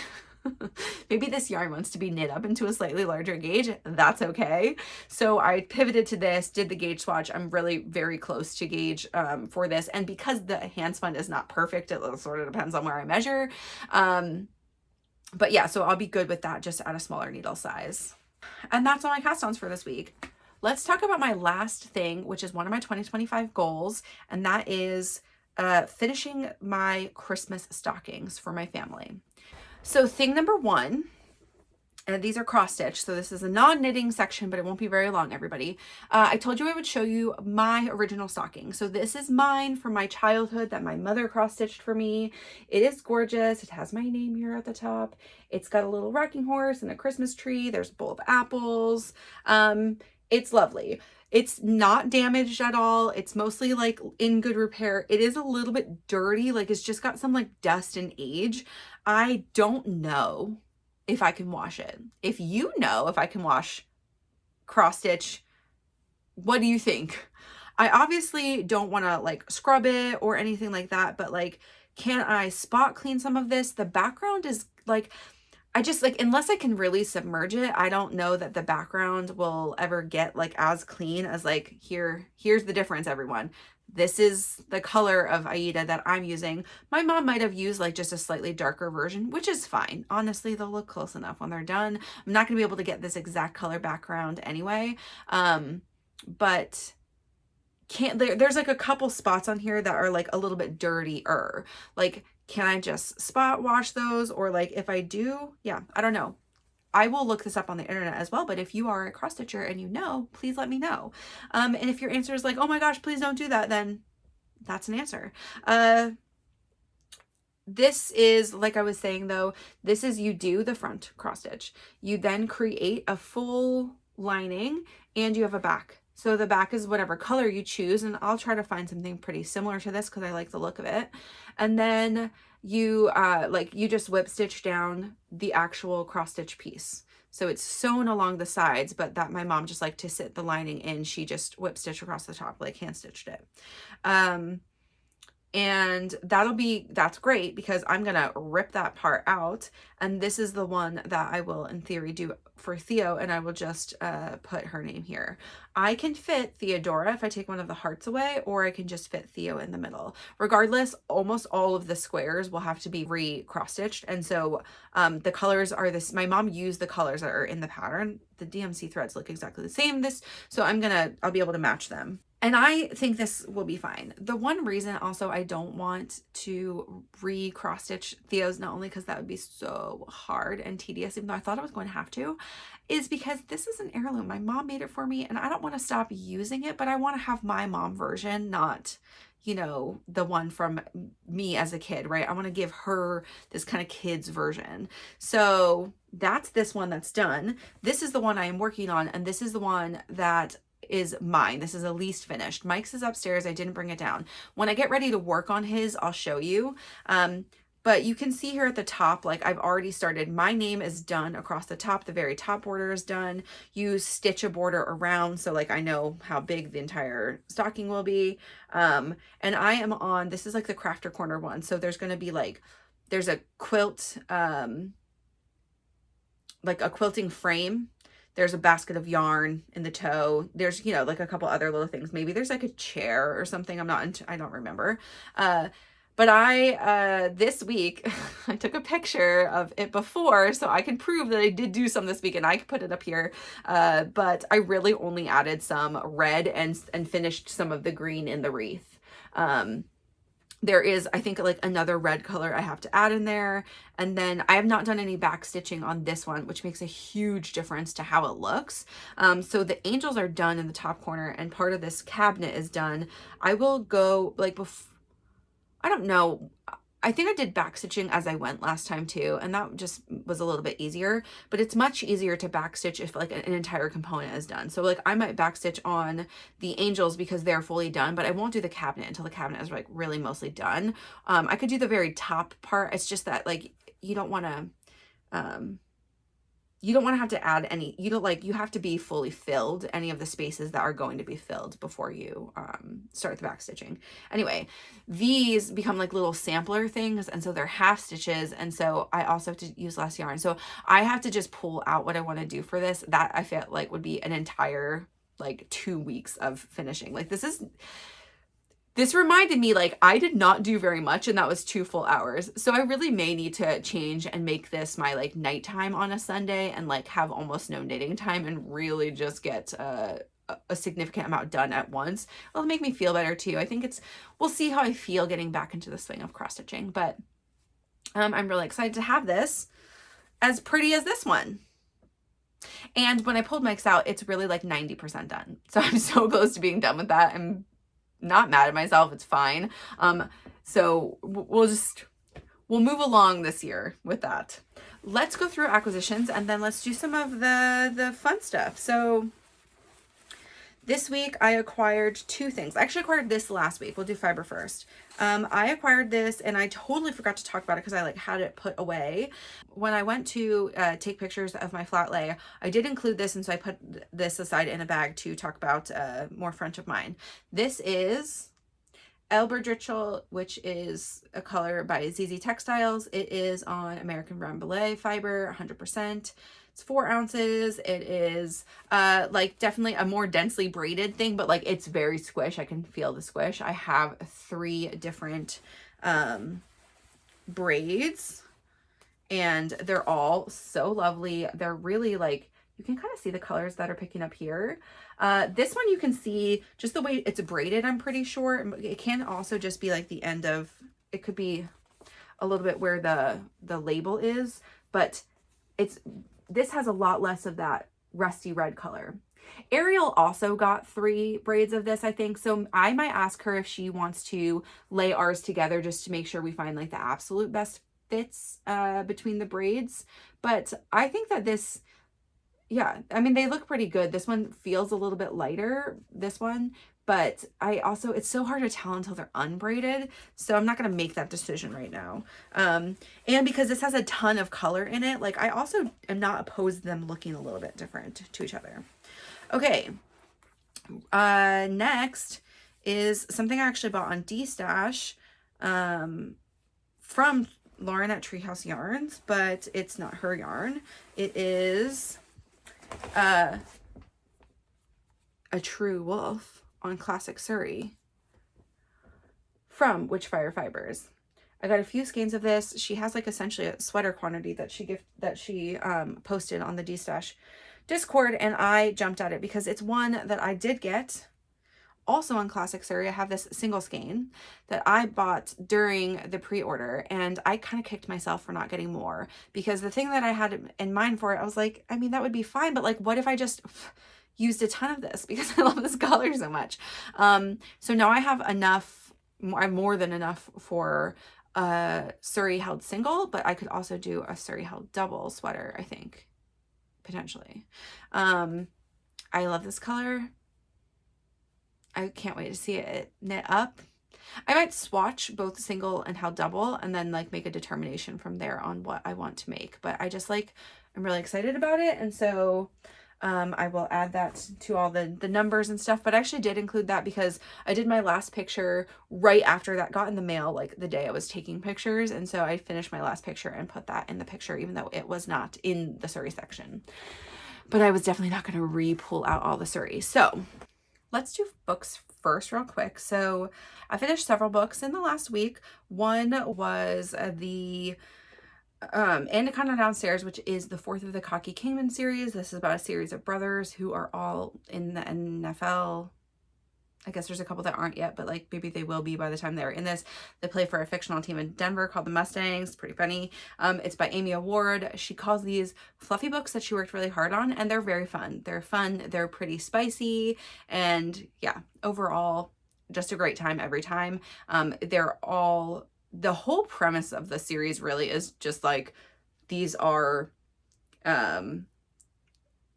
Maybe this yarn wants to be knit up into a slightly larger gauge. That's okay. So I pivoted to this, did the gauge swatch. I'm really very close to gauge for this. And because the hand spun is not perfect, it sort of depends on where I measure. But yeah, so I'll be good with that just at a smaller needle size. And that's all my cast-ons for this week. Let's talk about my last thing, which is one of my 2025 goals. And that is finishing my Christmas stockings for my family. So thing number 1, and these are cross stitch, so this is a non-knitting section, but it won't be very long, everybody. I told you I would show you my original stocking. So this is mine from my childhood that my mother cross stitched for me. It is gorgeous. It has my name here at the top. It's got a little rocking horse and a Christmas tree. There's a bowl of apples. It's lovely. It's not damaged at all. It's mostly like in good repair. It is a little bit dirty. Like it's just got some like dust and age. I don't know if I can wash it. If you know if I can wash cross stitch, what do you think? I obviously don't want to like scrub it or anything like that, but like, can I spot clean some of this? The background is like, I just like, unless I can really submerge it, I don't know that the background will ever get like as clean as like, here's the difference, everyone. This is the color of Aida that I'm using. My mom might have used like just a slightly darker version, which is fine. Honestly, they'll look close enough when they're done. I'm not gonna be able to get this exact color background anyway. But there's like a couple spots on here that are like a little bit dirtier. Like, can I just spot wash those? Or like if I do, yeah, I don't know. I will look this up on the internet as well, but if you are a cross stitcher and you know, please let me know. And if your answer is like, oh my gosh, please don't do that, then that's an answer. This is, like I was saying though, this is, you do the front cross stitch. You then create a full lining and you have a back. So the back is whatever color you choose, and I'll try to find something pretty similar to this because I like the look of it. And then you you just whip stitch down the actual cross stitch piece. So it's sewn along the sides, but that my mom just liked to sit the lining in. She just whip stitch across the top, like hand stitched it. And that's great because I'm gonna rip that part out, and this is the one that I will in theory do for Theo, and I will just put her name here. I can fit Theodora if I take one of the hearts away, or I can just fit Theo in the middle. Regardless, almost all of the squares will have to be re-cross stitched, and so the colors are this. My mom used the colors that are in the pattern. The DMC threads look exactly the same. So I'll be able to match them. And I think this will be fine. The one reason also I don't want to re-cross stitch Theo's, not only because that would be so hard and tedious, even though I thought I was going to have to, is because this is an heirloom. My mom made it for me and I don't want to stop using it, but I want to have my mom version, not, you know, the one from me as a kid, right? I want to give her this kind of kid's version. So that's this one that's done. This is the one I am working on, and this is the one that is mine. This is the least finished. Mike's is upstairs. I didn't bring it down. When I get ready to work on his, I'll show you. But you can see here at the top, like I've already started. My name is done across the top. The very top border is done. You stitch a border around, so like I know how big the entire stocking will be. And I am on, this is like the crafter corner one. So there's going to be like, there's a quilt, like a quilting frame. There's a basket of yarn in the toe. There's, you know, like a couple other little things. Maybe there's like a chair or something. I don't remember. But this week, I took a picture of it before so I can prove that I did do some this week, and I could put it up here. But I really only added some red and finished some of the green in the wreath. There is, I think, like another red color I have to add in there. And then I have not done any back stitching on this one, which makes a huge difference to how it looks. So the angels are done in the top corner, and part of this cabinet is done. I will go like I don't know. I think I did back stitching as I went last time too, and that just was a little bit easier, but it's much easier to back stitch if like an entire component is done. So like I might back stitch on the angels because they're fully done, but I won't do the cabinet until the cabinet is like really mostly done. I could do the very top part. It's just that like you don't want to have to add any, you have to be fully filled any of the spaces that are going to be filled before you start the back stitching. Anyway, these become like little sampler things, and so they're half stitches, and so I also have to use less yarn. So I have to just pull out what I want to do for this. That I feel like would be an entire like 2 weeks of finishing. Like this reminded me like I did not do very much, and that was 2 full hours. So I really may need to change and make this my like nighttime on a Sunday and like have almost no knitting time and really just get a significant amount done at once. It'll make me feel better too. I think we'll see how I feel getting back into the swing of cross stitching, but I'm really excited to have this as pretty as this one. And when I pulled Mike's out, it's really like 90% done. So I'm so close to being done with that. I'm not mad at myself. It's fine. So we'll move along this year with that. Let's go through acquisitions and then let's do some of the fun stuff. So this week I acquired 2 things. I actually acquired this last week. We'll do fiber first. I acquired this and I totally forgot to talk about it because I like had it put away. When I went to take pictures of my flat lay, I did include this, and so I put this aside in a bag to talk about more French of mine. This is Elbridge Ritual, which is a color by ZZ Textiles. It is on American Rambouillet fiber, 100%. It's 4 ounces. It is like definitely a more densely braided thing, but like it's very squish. I can feel the squish. I have 3 different braids, and they're all so lovely. They're really like, you can kind of see the colors that are picking up here. This one you can see just the way it's braided, I'm pretty sure. It can also just be like the end of, it could be a little bit where the label is, but this has a lot less of that rusty red color. Ariel also got 3 braids of this, I think. So I might ask her if she wants to lay ours together just to make sure we find like the absolute best fits between the braids. But I think that this, yeah, I mean, they look pretty good. This one feels a little bit lighter, this one, but it's so hard to tell until they're unbraided. So I'm not going to make that decision right now. And because this has a ton of color in it, like I also am not opposed to them looking a little bit different to each other. Okay. Next is something I actually bought on D-Stash, from Lauren at Treehouse Yarns, but it's not her yarn. It is, a True Wolf on Classic Surrey from Witchfire Fibers. I got a few skeins of this. She has like essentially a sweater quantity that she posted on the D-Stash Discord, and I jumped at it because it's one that I did get also on Classic Surrey. I have this single skein that I bought during the pre-order, and I kind of kicked myself for not getting more because the thing that I had in mind for it, I was like, I mean, that would be fine, but like, what if I just used a ton of this because I love this color so much. So now I have enough, I have more than enough for a Surrey held single, but I could also do a Surrey held double sweater, I think, potentially. I love this color. I can't wait to see it knit up. I might swatch both single and held double and then like make a determination from there on what I want to make. But I just like, I'm really excited about it. And so I will add that to all the numbers and stuff, but I actually did include that because I did my last picture right after that got in the mail, like the day I was taking pictures. And so I finished my last picture and put that in the picture, even though it was not in the Surrey section. But I was definitely not going to re-pull out all the Surrey. So let's do books first real quick. So I finished several books in the last week. One was the Anaconda Downstairs, which is the 4th of the Cocky Kingman series. This is about a series of brothers who are all in the NFL. I guess there's a couple that aren't yet, but like maybe they will be by the time they're in this. They play for a fictional team in Denver called the Mustangs. Pretty funny. It's by Amy Award. She calls these fluffy books that she worked really hard on, and they're very fun. They're fun. They're pretty spicy, and yeah, overall, just a great time every time. They're all the whole premise of the series really is just like, these are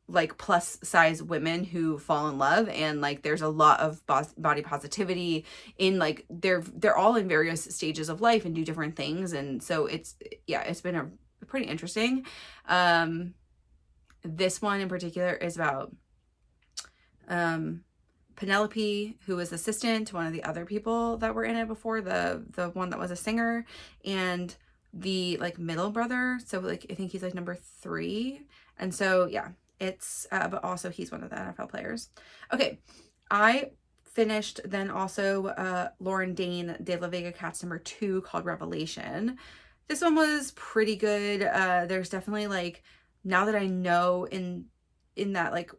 like plus size women who fall in love, and like there's a lot of body positivity in like they're all in various stages of life and do different things, and so it's been a pretty interesting. This one in particular is about Penelope, who was assistant to one of the other people that were in it before, the one that was a singer, and the like middle brother, so like I think he's like number 3, and so yeah, it's but also he's one of the NFL players. Okay, I finished then also Lauren Dane de la Vega Cats number 2 called Revelation. This one was pretty good. There's definitely like, now that I know in that like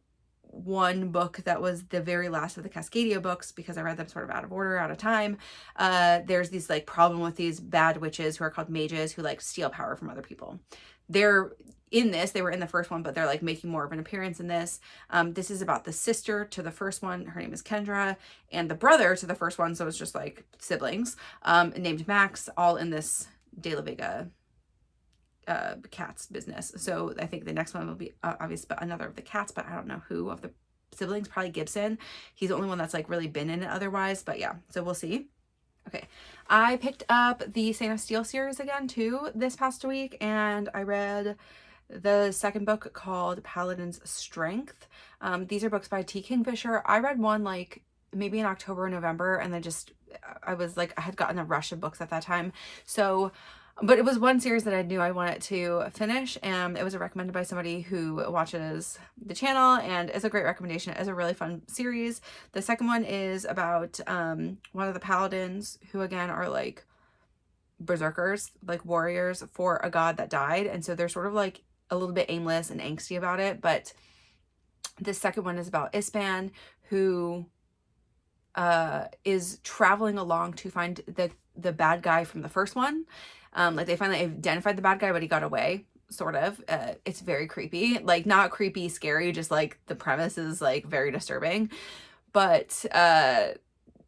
one book that was the very last of the Cascadia books, because I read them sort of out of order, out of time, there's these like problem with these bad witches who are called mages who like steal power from other people. They're in this, they were in the first one, but they're like making more of an appearance in this. This is about the sister to the first one, her name is Kendra, and the brother to the first one, so it's just like siblings, named Max, all in this De La Vega cats business. So I think the next one will be obviously another of the cats, but I don't know who of the siblings, probably Gibson. He's the only one that's like really been in it otherwise, but yeah, so we'll see. Okay, I picked up the Saint of Steel series again too this past week, and I read the second book called Paladin's Strength. These are books by T. Kingfisher. I read one like maybe in October or November, and then I was like, I had gotten a rush of books at that time, so but it was one series that I knew I wanted to finish, and it was recommended by somebody who watches the channel, and it's a great recommendation. It's a really fun series. The second one is about one of the paladins who again are like berserkers, like warriors for a god that died, and so they're sort of like a little bit aimless and angsty about it. But the second one is about Ispan, who is traveling along to find the bad guy from the first one. Like they finally identified the bad guy, but he got away, sort of. It's very creepy, like not creepy, scary, just like the premise is like very disturbing. But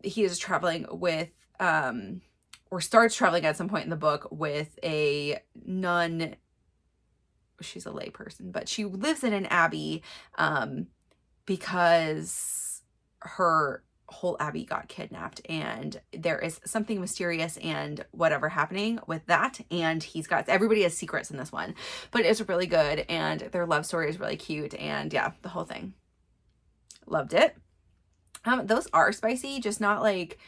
he is traveling with, or starts traveling at some point in the book with a nun. She's a lay person, but she lives in an abbey because her whole abbey got kidnapped, and there is something mysterious and whatever happening with that, and everybody has secrets in this one, but it's really good, and their love story is really cute, and yeah, the whole thing. Loved it. Those are spicy, just not like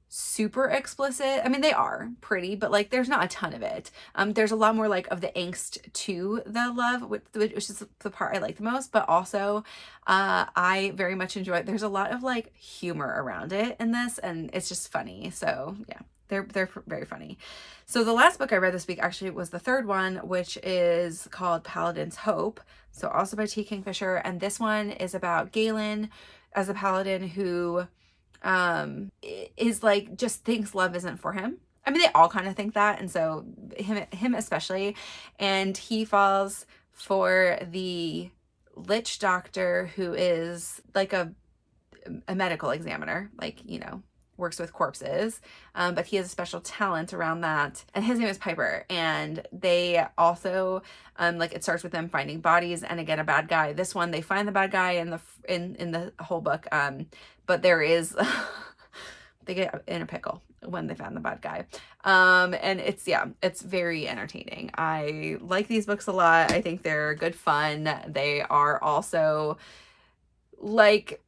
super explicit. I mean, they are pretty, but like there's not a ton of it. There's a lot more like of the angst to the love, which is the part I like the most, but also I very much enjoy it. There's a lot of like humor around it in this, and it's just funny. So yeah, they're very funny. So the last book I read this week actually was the third one, which is called Paladin's Hope, so also by T. Kingfisher, and this one is about Galen as a paladin who is like just thinks love isn't for him. I mean, they all kind of think that, and so him especially, and he falls for the lich doctor who is like a medical examiner, like, you know, works with corpses, but he has a special talent around that, and his name is Piper, and they also like it starts with them finding bodies and again a bad guy. This one they find the bad guy in the whole book, but there is they get in a pickle when they found the bad guy, and it's very entertaining. I like these books a lot. I think they're good fun. They are also like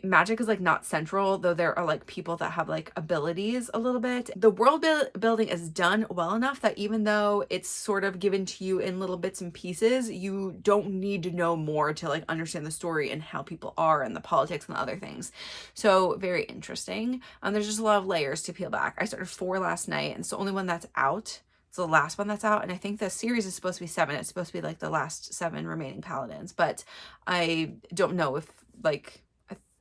magic is like not central, though there are like people that have like abilities a little bit. The world building is done well enough that even though it's sort of given to you in little bits and pieces, you don't need to know more to like understand the story and how people are and the politics and the other things. So very interesting. There's just a lot of layers to peel back. I started 4 last night, and it's the only one that's out. It's the last one that's out, and I think the series is supposed to be 7. It's supposed to be like the last 7 remaining paladins, but I don't know if like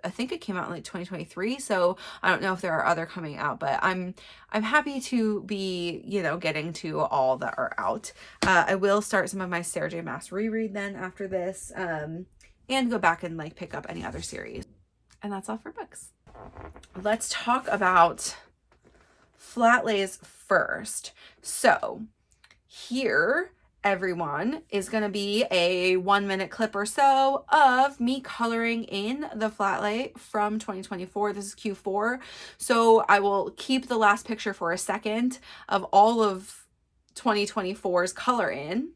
I think it came out in like 2023, so I don't know if there are other coming out, but I'm happy to be, you know, getting to all that are out. I will start some of my Sarah J. Maas reread then after this, and go back and like pick up any other series. And that's all for books. Let's talk about flat lays first. So here, everyone, is going to be a 1-minute clip or so of me coloring in the flat lay from 2024. This is Q4. So I will keep the last picture for a second of all of 2024's color in.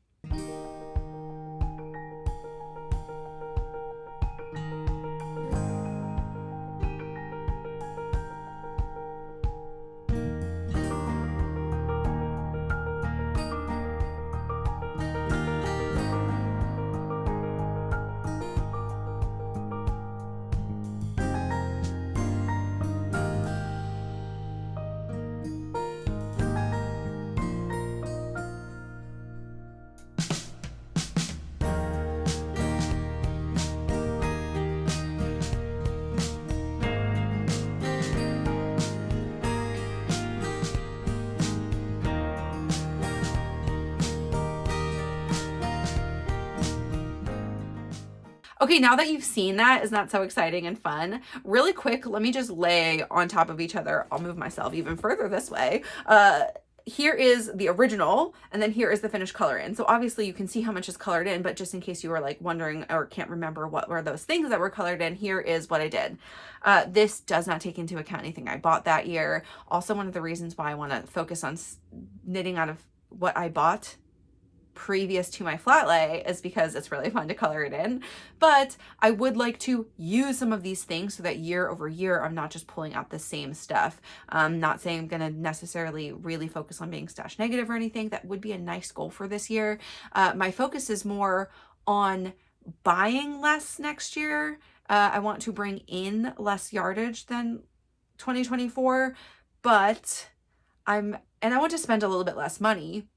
Okay, now that you've seen that, isn't that so exciting and fun? Really quick, let me just lay on top of each other. I'll move myself even further this way. Here is the original, and then here is the finished color in. So obviously you can see how much is colored in, but just in case you were like wondering or can't remember what were those things that were colored in, here is what I did. This does not take into account anything I bought that year. Also, one of the reasons why I want to focus on knitting out of what I bought previous to my flat lay is because it's really fun to color it in. But I would like to use some of these things so that year over year I'm not just pulling out the same stuff. I'm not saying I'm going to necessarily really focus on being stash negative or anything. That would be a nice goal for this year. My focus is more on buying less next year. I want to bring in less yardage than 2024, but I want to spend a little bit less money.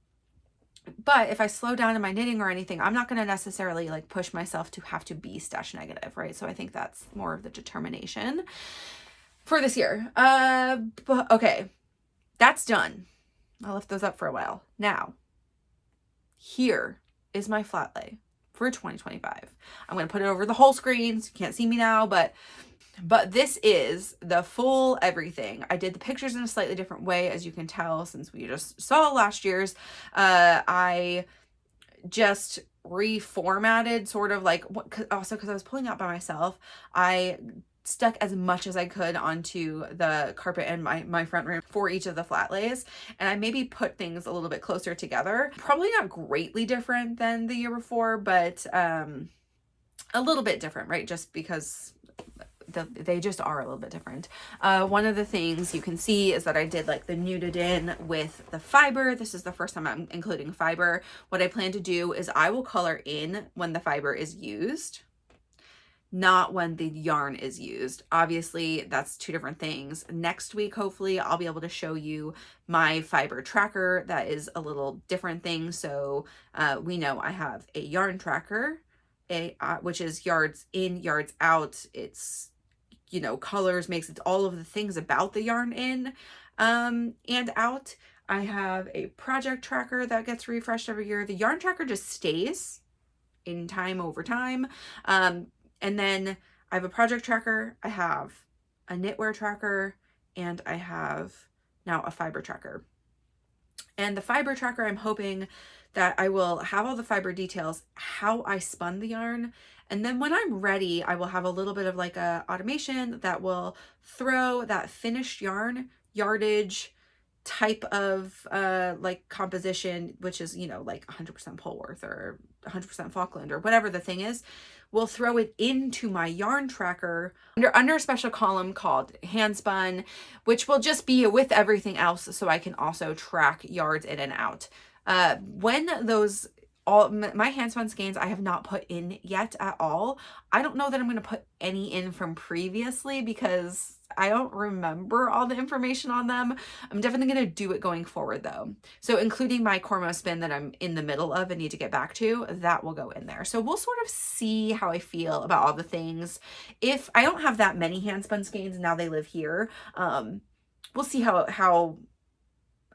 But if I slow down in my knitting or anything, I'm not going to necessarily like push myself to have to be stash negative, right? So I think that's more of the determination for this year. But okay, that's done. I'll lift those up for a while. Now, here is my flat lay for 2025. I'm going to put it over the whole screen, so you can't see me now, but this is the full everything. I did the pictures in a slightly different way, as you can tell, since we just saw last year's. I just reformatted sort of like, also because I was pulling out by myself, I stuck as much as I could onto the carpet in my front room for each of the flat lays, and I maybe put things a little bit closer together. Probably not greatly different than the year before, but a little bit different, right? Just because they just are a little bit different. One of the things you can see is that I did like the knitted in with the fiber. This is the first time I'm including fiber. What I plan to do is I will color in when the fiber is used, not when the yarn is used. Obviously, that's two different things. Next week, hopefully, I'll be able to show you my fiber tracker. That is a little different thing. So we know I have a yarn tracker, which is yards in, yards out. It's, you know, colors, makes it all of the things about the yarn in and out. I have a project tracker that gets refreshed every year. The yarn tracker just stays in time over time. And then I have a project tracker, I have a knitwear tracker, and I have now a fiber tracker. And the fiber tracker, I'm hoping that I will have all the fiber details, how I spun the yarn. And then when I'm ready, I will have a little bit of like a automation that will throw that finished yarn, yardage type of like composition, which is, you know, like 100% Polworth or 100% Falkland or whatever the thing is. We'll throw it into my yarn tracker under a special column called handspun, which will just be with everything else, so I can also track yards in and out. When those all my handspun skeins I have not put in yet at all. I don't know that I'm going to put any in from previously because I don't remember all the information on them. I'm definitely going to do it going forward though. So including my Cormo spin that I'm in the middle of and need to get back to, that will go in there. So we'll sort of see how I feel about all the things. If I don't have that many handspun skeins, now they live here, we'll see how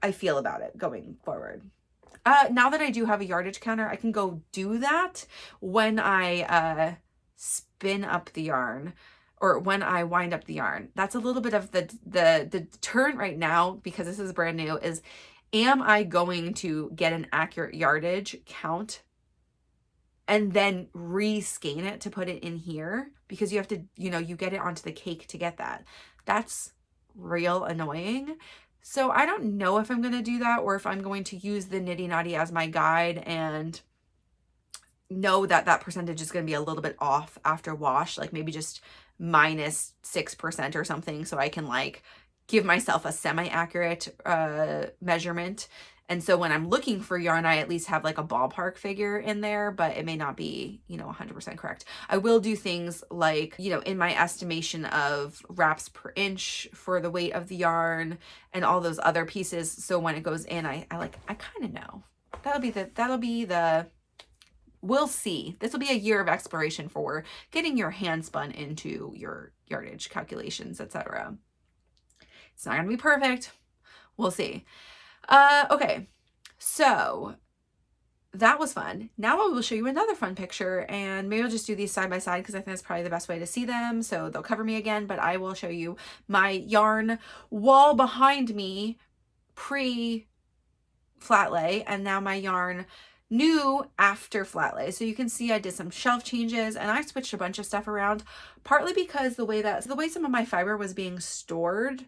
I feel about it going forward. Now that I do have a yardage counter, I can go do that when I spin up the yarn, or when I wind up the yarn. That's a little bit of the turn right now, because this is brand new, is am I going to get an accurate yardage count and then reskein it to put it in here? Because you have to, you know, you get it onto the cake to get that. That's real annoying. So I don't know if I'm going to do that, or if I'm going to use the Nitty Naughty as my guide and know that that percentage is going to be a little bit off after wash, like maybe just minus 6% or something, so I can like give myself a semi-accurate measurement. And so when I'm looking for yarn, I at least have like a ballpark figure in there, but it may not be, you know, 100% correct. I will do things like, you know, in my estimation of wraps per inch for the weight of the yarn and all those other pieces. So when it goes in, I kind of know. That'll be the, we'll see. This will be a year of exploration for getting your hand spun into your yardage calculations, etc. It's not going to be perfect. We'll see. Okay, so that was fun. Now I will show you another fun picture, and maybe I'll just do these side by side because I think that's probably the best way to see them. So they'll cover me again, but I will show you my yarn wall behind me pre flat lay, and now my yarn new after flat lay. So you can see I did some shelf changes, and I switched a bunch of stuff around, partly because the way some of my fiber was being stored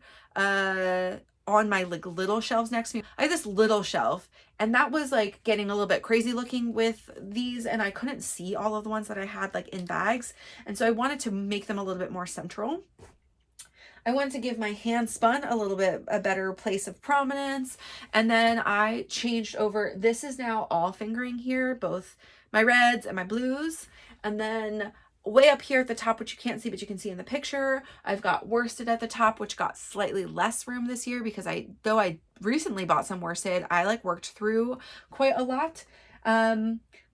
on my like little shelves next to me. I had this little shelf, and that was like getting a little bit crazy looking with these, and I couldn't see all of the ones that I had like in bags. And so I wanted to make them a little bit more central. I wanted to give my hand spun a better place of prominence. And then I changed over. This is now all fingering here, both my reds and my blues. And then way up here at the top, which you can't see, but you can see in the picture, I've got worsted at the top, which got slightly less room this year because though I recently bought some worsted, I like worked through quite a lot.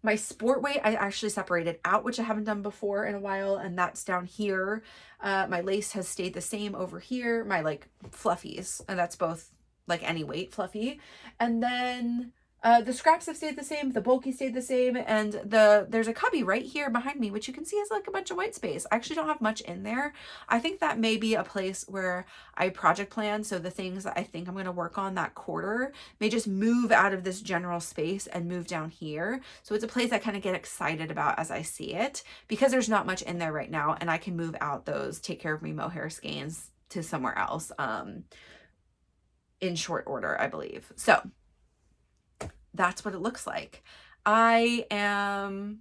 My sport weight, I actually separated out, which I haven't done before in a while, and that's down here. My lace has stayed the same over here. My like fluffies, and that's both like any weight fluffy. And then the scraps have stayed the same, the bulky stayed the same, and there's a cubby right here behind me, which you can see has like a bunch of white space. I actually don't have much in there. I think that may be a place where I project plan, so the things that I think I'm going to work on that quarter may just move out of this general space and move down here. So it's a place I kind of get excited about as I see it, because there's not much in there right now, and I can move out those Take Care of Me mohair skeins to somewhere else in short order, I believe. So that's what it looks like. I am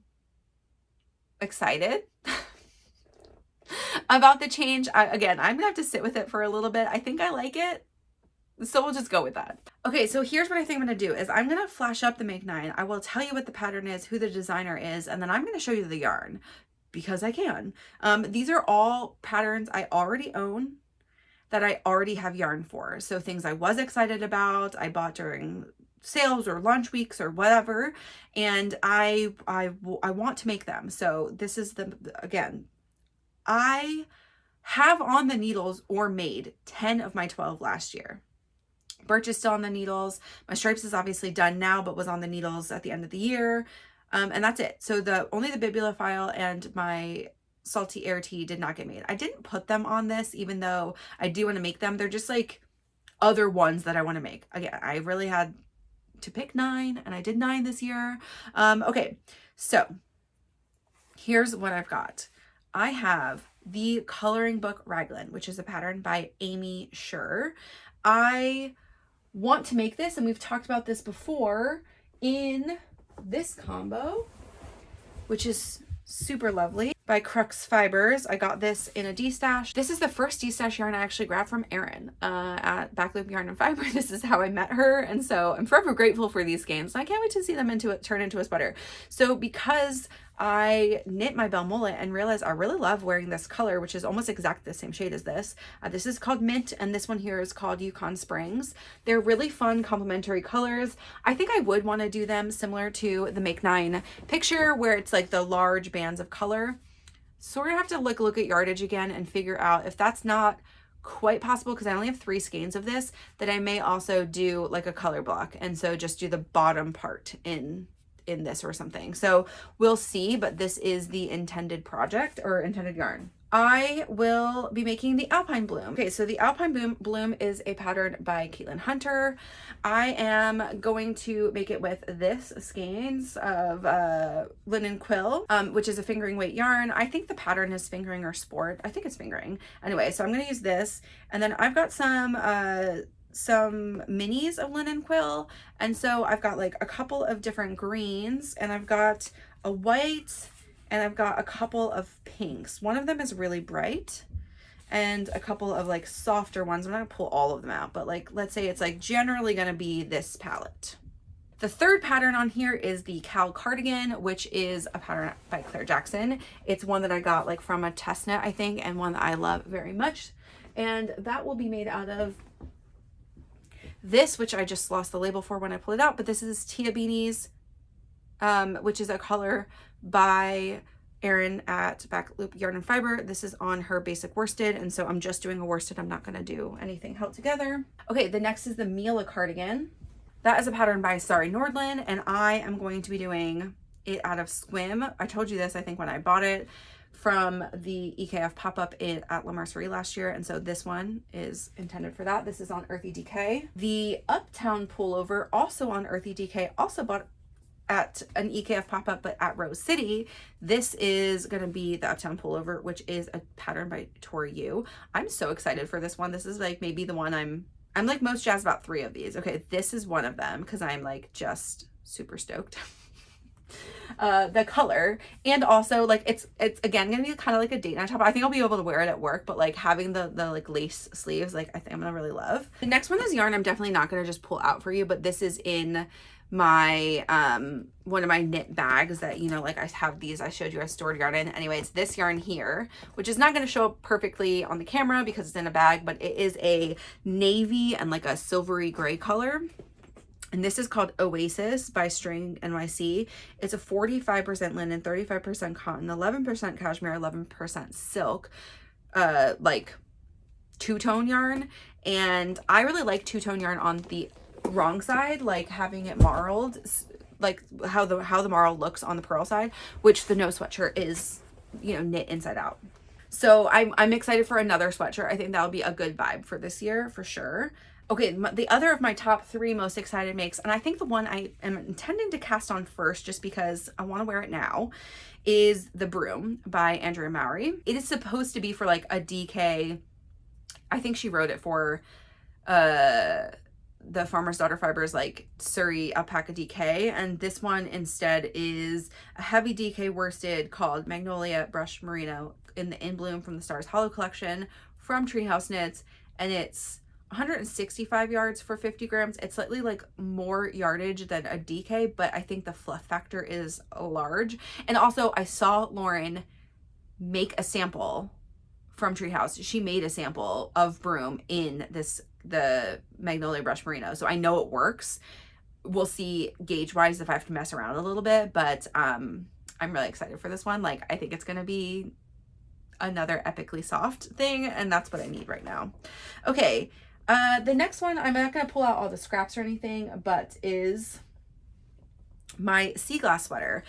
excited about the change. Again, I'm gonna have to sit with it for a little bit. I think I like it, so we'll just go with that. Okay, so here's what I think I'm gonna do is I'm gonna flash up the Make 9. I will tell you what the pattern is, who the designer is, and then I'm gonna show you the yarn because I can. These are all patterns I already own that I already have yarn for. So things I was excited about, I bought during sales or launch weeks or whatever, and I want to make them. So this is again, I have on the needles or made 10 of my 12 last year. Birch is still on the needles. My stripes is obviously done now, but was on the needles at the end of the year. And that's it. So only the Bibliophile and my Salty Air Tea did not get made. I didn't put them on this, even though I do want to make them. They're just like other ones that I want to make. Again, I really had to pick 9, and I did 9 this year. Okay, so here's what I've got. I have the Coloring Book Raglan, which is a pattern by Amy Scher. I want to make this, and we've talked about this before, in this combo, which is super lovely, by Crux Fibers. I got this in a D-stash. This is the first D-stash yarn I actually grabbed from Erin at Backloop Yarn and Fiber. This is how I met her, and so I'm forever grateful for these skeins. I can't wait to see them turn into a sweater. So because I knit my Belle Mullet and realized I really love wearing this color, which is almost exactly the same shade as this. This is called Mint, and this one here is called Yukon Springs. They're really fun complementary colors. I think I would want to do them similar to the Make 9 picture, where it's like the large bands of color. So we're gonna have to look at yardage again and figure out if that's not quite possible, because I only have 3 skeins of this, that I may also do like a color block, and so just do the bottom part in in this or something. So we'll see, but this is the intended project or intended yarn. I will be making the Alpine Bloom. Okay, so the Alpine Bloom is a pattern by Caitlin Hunter. I am going to make it with this skeins of linen quill, which is a fingering weight yarn. I think the pattern is fingering or sport. I think it's fingering. Anyway, so I'm going to use this, and then I've got some minis of linen quill, and so I've got like a couple of different greens, and I've got a white, and I've got a couple of pinks. One of them is really bright, and a couple of like softer ones. I'm not gonna pull all of them out, but like, let's say it's like generally gonna be this palette. The third pattern on here is the Cowl Cardigan, which is a pattern by Claire Jackson. It's one that I got like from a test net, I think, and one that I love very much. And that will be made out of this, which I just lost the label for when I pulled it out, but this is Tia Beanies, which is a color by Erin at Back Loop Yarn and Fiber. This is on her basic worsted, and so I'm just doing a worsted. I'm not going to do anything held together. Okay, the next is the Mila Cardigan. That is a pattern by Sari Nordlund, and I am going to be doing it out of Swim. I told you this, I think, when I bought it from the EKF pop-up at La Mercerie last year, and so this one is intended for that. This is on Earthy DK. The Uptown Pullover, also on Earthy DK, also bought at an EKF pop-up, but at Rose City. This is going to be the Uptown Pullover, which is a pattern by Tori Yu. I'm so excited for this one. This is like maybe the one I'm like most jazzed about 3 of these. Okay, this is one of them because I'm like just super stoked. The color, and also like it's again gonna be kind of like a date night top. I think I'll be able to wear it at work, but like having the like lace sleeves, like I think I'm gonna really love. The next one is yarn I'm definitely not gonna just pull out for you, but this is in my one of my knit bags that, you know, like I have these, I showed you I stored yarn in. Anyway, it's this yarn here, which is not going to show up perfectly on the camera because it's in a bag, but it is a navy and like a silvery gray color. And this is called Oasis by String NYC. It's a 45% linen, 35% cotton, 11% cashmere, 11% silk, like two-tone yarn. And I really like two-tone yarn on the wrong side, like having it marled, like how the marl looks on the pearl side, which the no sweatshirt is, you know, knit inside out. So I'm excited for another sweatshirt. I think that'll be a good vibe for this year for sure. Okay, the other of my top 3 most excited makes, and I think the one I am intending to cast on first just because I want to wear it now, is the Broom by Andrea Mowry. It is supposed to be for like a DK. I think she wrote it for the Farmer's Daughter Fibers like Surrey Alpaca DK, and this one instead is a heavy DK worsted called Magnolia Brush Merino in the In Bloom from the Stars Hollow collection from Treehouse Knits, and it's 165 yards for 50 grams. It's slightly like more yardage than a DK, but I think the fluff factor is large. And also I saw Lauren make a sample from Treehouse. She made a sample of Broom in the Magnolia Brush Merino, so I know it works. We'll see gauge wise if I have to mess around a little bit, but I'm really excited for this one. Like I think it's gonna be another epically soft thing, and that's what I need right now. Okay, the next one, I'm not gonna pull out all the scraps or anything, but is my sea glass sweater.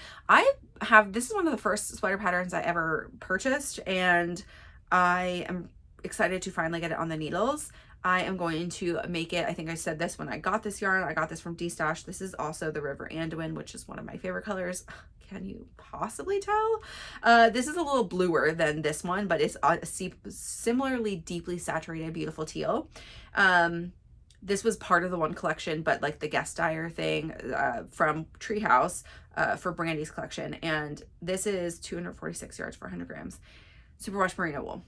This is one of the first sweater patterns I ever purchased, and I am excited to finally get it on the needles. I am going to make it, I think I said this when I got this yarn, I got this from D-Stash. This is also the River Anduin, which is one of my favorite colors. Can you possibly tell? This is a little bluer than this one, but it's a similarly deeply saturated, beautiful teal. This was part of the one collection, but like the guest dyer thing from Treehouse for Brandy's collection. And this is 246 yards for 100 grams. Superwash merino wool.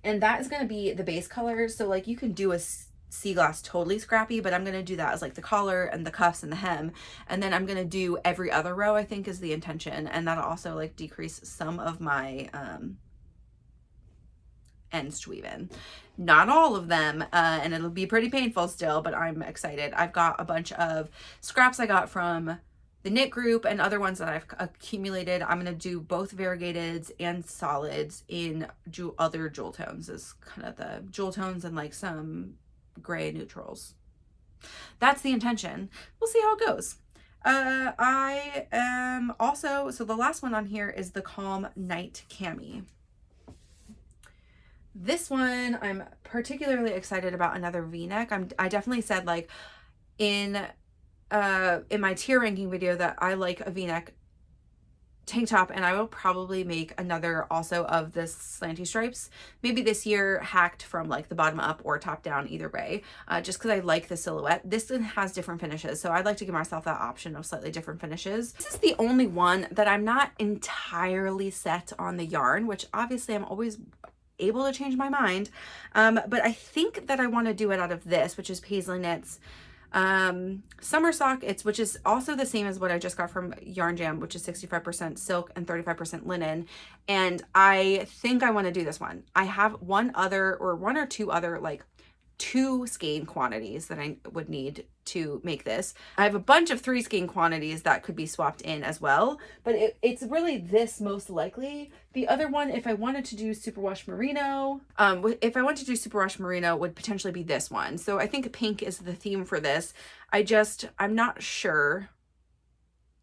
And that is going to be the base color. So like you can do a sea glass totally scrappy, but I'm going to do that as like the collar and the cuffs and the hem. And then I'm going to do every other row, I think is the intention. And that'll also like decrease some of my ends to weave in. Not all of them, and it'll be pretty painful still, but I'm excited. I've got a bunch of scraps I got from the knit group and other ones that I've accumulated. I'm going to do both variegateds and solids in other jewel tones, is kind of the jewel tones and like some gray neutrals. That's the intention. We'll see how it goes. I am also, so the last one on here is the Calm Night Cami. This one, I'm particularly excited about another V-neck. I definitely said like in my tier ranking video that I like a V-neck tank top, and I will probably make another also of this slanty stripes, maybe this year hacked from like the bottom up or top down, either way, just because I like the silhouette. This one has different finishes, so I'd like to give myself that option of slightly different finishes. This is the only one that I'm not entirely set on the yarn, which obviously I'm always able to change my mind, but I think that I want to do it out of this, which is Paisley Knits summer sock, which is also the same as what I just got from Yarn Jam, which is 65% silk and 35% linen. And I think I want to do this one. I have one or two other like 2 skein quantities that I would need to make this. I have a bunch of 3 skein quantities that could be swapped in as well, but it's really this most likely. The other one, if I wanted to do superwash merino, would potentially be this one. So I think pink is the theme for this. I'm not sure.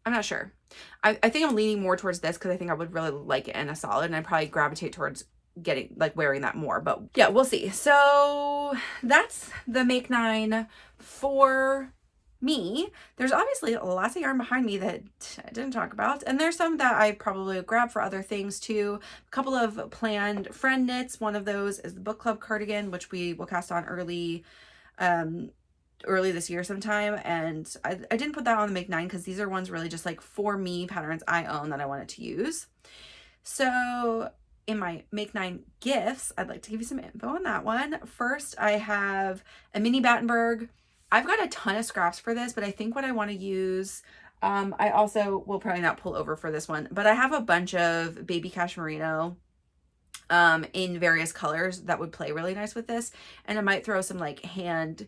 I think I'm leaning more towards this because I think I would really like it in a solid, and I'd probably gravitate towards getting like wearing that more, but yeah, we'll see. So that's the Make 9 for me. There's obviously lots of yarn behind me that I didn't talk about, and there's some that I probably grab for other things too. A couple of planned friend knits. One of those is the book club cardigan, which we will cast on early this year sometime, and I didn't put that on the Make 9 because these are ones really just like for me, patterns I own that I wanted to use. So in my Make 9 gifts, I'd like to give you some info on that one. First, I have a mini Battenberg. I've got a ton of scraps for this, but I think what I want to use, I also will probably not pull over for this one, but I have a bunch of baby cashmerino in various colors that would play really nice with this. And I might throw some like hand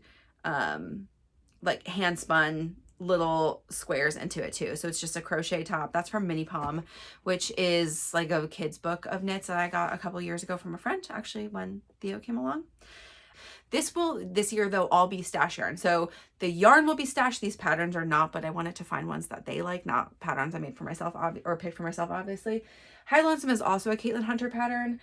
spun little squares into it too. So it's just a crochet top. That's from Mini Palm, which is like a kid's book of knits that I got a couple years ago from a friend, actually, when Theo came along. This year though, all be stash yarn. So the yarn will be stashed. These patterns are not, but I wanted to find ones that they like, not patterns I made for myself or picked for myself, obviously. High Lonesome is also a Caitlin Hunter pattern.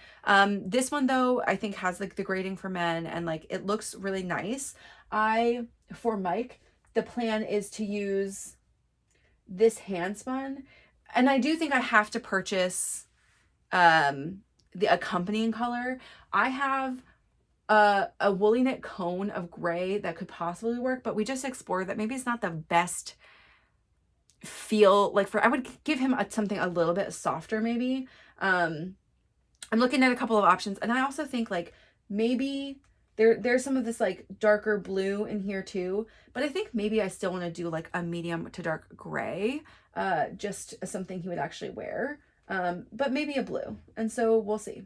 This one though, I think has like the grading for men, and like it looks really nice. For Mike, the plan is to use this hand spun, and I do think I have to purchase the accompanying color. I have a woolly knit cone of gray that could possibly work, but we just explored that maybe it's not the best feel. Like I would give him something a little bit softer maybe. I'm looking at a couple of options, and I also think like maybe there's some of this like darker blue in here too, but I think maybe I still want to do like a medium to dark gray, just something he would actually wear, but maybe a blue. And so we'll see.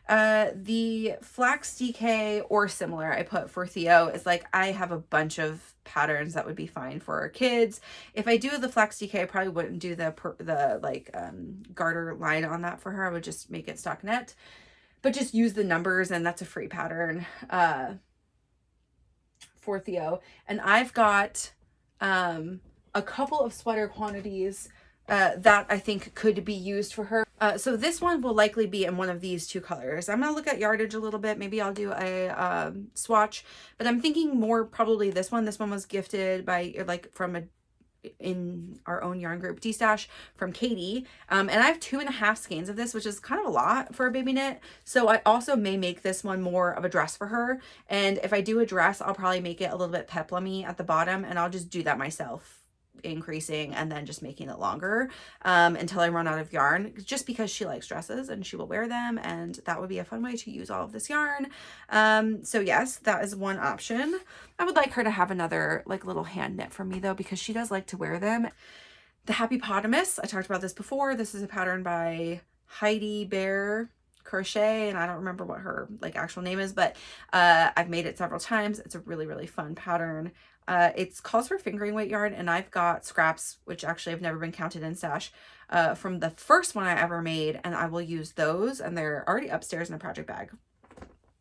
The Flax DK or similar I put for Theo is like, I have a bunch of patterns that would be fine for our kids. If I do the Flax DK, I probably wouldn't do the garter line on that for her. I would just make it stockinette, but just use the numbers, and that's a free pattern for Theo. And I've got a couple of sweater quantities that I think could be used for her. So this one will likely be in one of these 2 colors. I'm gonna look at yardage a little bit. Maybe I'll do a swatch, but I'm thinking more probably this one. This one was gifted by in our own yarn group, D-Stash, from Katie. And I have 2.5 skeins of this, which is kind of a lot for a baby knit. So I also may make this one more of a dress for her. And if I do a dress, I'll probably make it a little bit peplum-y at the bottom, and I'll just do that myself, increasing and then just making it longer until I run out of yarn, just because she likes dresses and she will wear them, and that would be a fun way to use all of this yarn. So yes, that is one option. I would like her to have another like little hand knit from me though, because she does like to wear them. The Happy Potamus, I talked about this before. This is a pattern by Heidi Bear Crochet, and I don't remember what her like actual name is, but I've made it several times. It's a really, really fun pattern. It calls for fingering weight yarn, and I've got scraps, which actually have never been counted in stash, from the first one I ever made, and I will use those, and they're already upstairs in a project bag,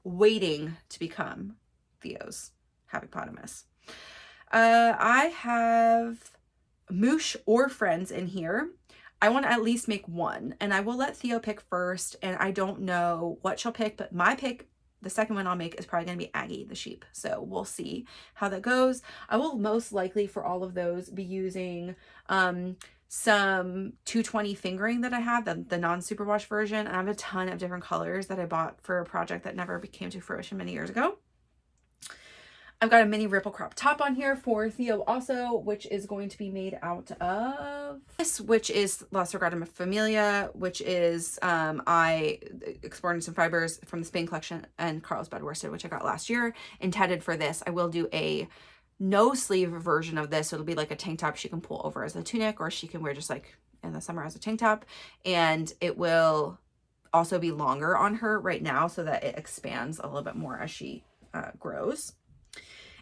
waiting to become Theo's Happy Potamus. I have Moosh or friends in here. I want to at least make one, and I will let Theo pick first, and I don't know what she'll pick, but my pick, the second one I'll make, is probably going to be Aggie the sheep. So we'll see how that goes. I will most likely for all of those be using some 220 fingering that I have, the non-superwash version. And I have a ton of different colors that I bought for a project that never came to fruition many years ago. I've got a mini ripple crop top on here for Theo also, which is going to be made out of this, which is La Sagrada Familia, which is I exported some fibers from the Spain collection and Carlsbad worsted, which I got last year, intended for this. I will do a no sleeve version of this. It'll be like a tank top she can pull over as a tunic, or she can wear just like in the summer as a tank top. And it will also be longer on her right now so that it expands a little bit more as she grows.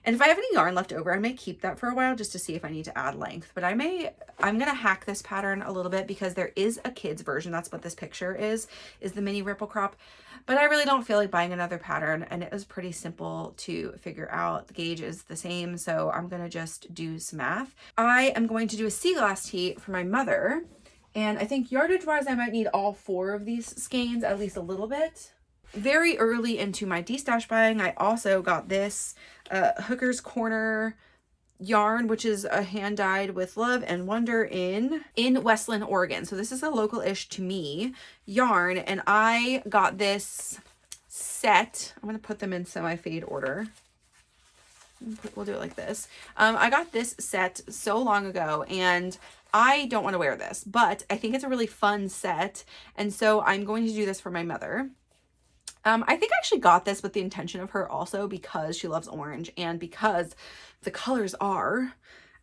And if I have any yarn left over, I may keep that for a while just to see if I need to add length. But I'm going to hack this pattern a little bit because there is a kid's version. That's what this picture is the mini ripple crop. But I really don't feel like buying another pattern. And it was pretty simple to figure out. The gauge is the same. So I'm going to just do some math. I am going to do a sea glass tee for my mother. And I think yardage wise, I might need all 4 of these skeins, at least a little bit. Very early into my de-stash buying, I also got this Hooker's Corner yarn, which is a hand dyed with love and wonder in Westland, Oregon. So this is a local-ish to me yarn, and I got this set. I'm going to put them in semi-fade order. We'll do it like this. I got this set so long ago, and I don't want to wear this, but I think it's a really fun set, and so I'm going to do this for my mother. I think I actually got this with the intention of her also because she loves orange and because the colors are,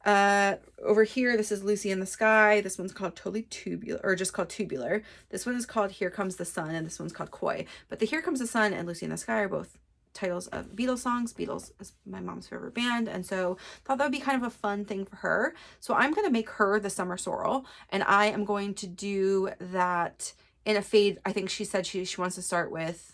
over here, this is Lucy in the Sky. This one's called Totally Tubular, or just called Tubular. This one is called Here Comes the Sun, and this one's called Koi. But the Here Comes the Sun and Lucy in the Sky are both titles of Beatles songs. Beatles is my mom's favorite band, and so thought that would be kind of a fun thing for her. So I'm going to make her the Summer Sorrel, and I am going to do that in a fade. I think she said she wants to start with,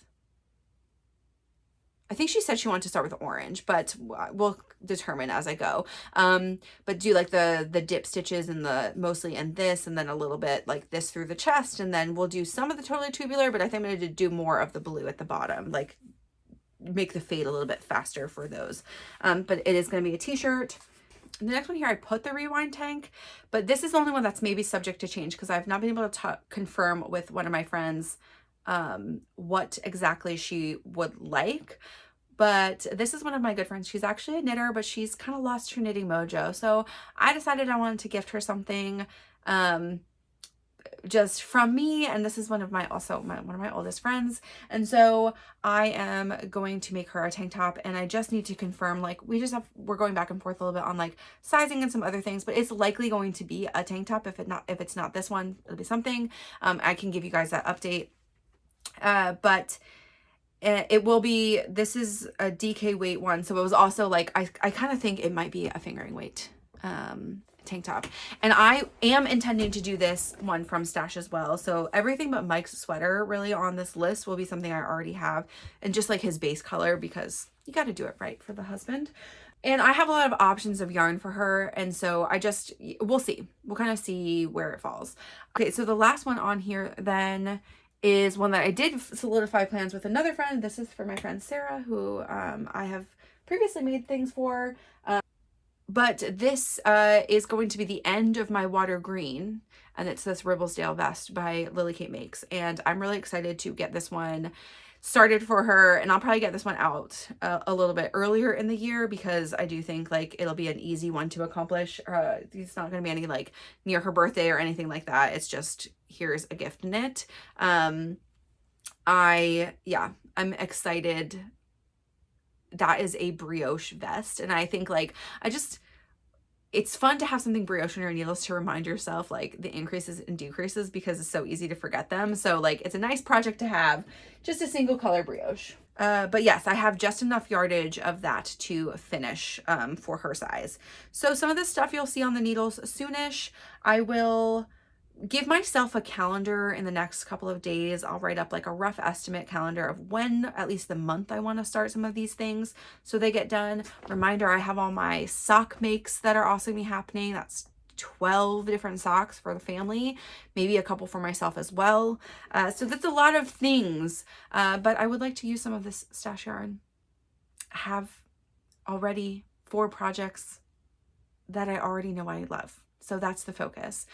I think she said she wanted to start with orange, but we'll determine as I go. But do like the dip stitches and mostly in this, and then a little bit like this through the chest. And then we'll do some of the Totally Tubular, but I think I'm going to do more of the blue at the bottom, like make the fade a little bit faster for those. But it is going to be a t-shirt. The next one here, I put the rewind tank, but this is the only one that's maybe subject to change because I've not been able to confirm with one of my friends what exactly she would like. But this is one of my good friends. She's actually a knitter, but she's kind of lost her knitting mojo. So I decided I wanted to gift her something just from me. And this is one of my oldest friends. And so I am going to make her a tank top, and I just need to confirm, like, we're going back and forth a little bit on like sizing and some other things, but it's likely going to be a tank top. If it's not this one, it'll be something. I can give you guys that update. But it will be, this is a DK weight one. So it was also like, I kind of think it might be a fingering weight tank top. And I am intending to do this one from Stash as well. So everything but Mike's sweater really on this list will be something I already have, and just like his base color, because you got to do it right for the husband. And I have a lot of options of yarn for her. And so we'll see. We'll kind of see where it falls. Okay, so the last one on here then is one that I did solidify plans with another friend. This is for my friend Sarah, who I have previously made things for. But this is going to be the end of my water green, and it's this Ribblesdale vest by Lily Kate Makes. And I'm really excited to get this one started for her, and I'll probably get this one out a little bit earlier in the year because I do think like it'll be an easy one to accomplish. It's not going to be any like near her birthday or anything like that. It's just, here's a gift knit. I'm excited. That is a brioche vest, and I think like it's fun to have something brioche on your needles to remind yourself like the increases and decreases, because it's so easy to forget them. So like it's a nice project to have, just a single color brioche. But yes, I have just enough yardage of that to finish for her size. So some of this stuff you'll see on the needles soonish. I will give myself a calendar in the next couple of days. I'll write up like a rough estimate calendar of when, at least the month, I want to start some of these things so they get done. Reminder, I have all my sock makes that are also going to be happening. That's 12 different socks for the family, maybe a couple for myself as well. So that's a lot of things, but I would like to use some of this stash yarn. I have already 4 projects that I already know I love. So that's the focus.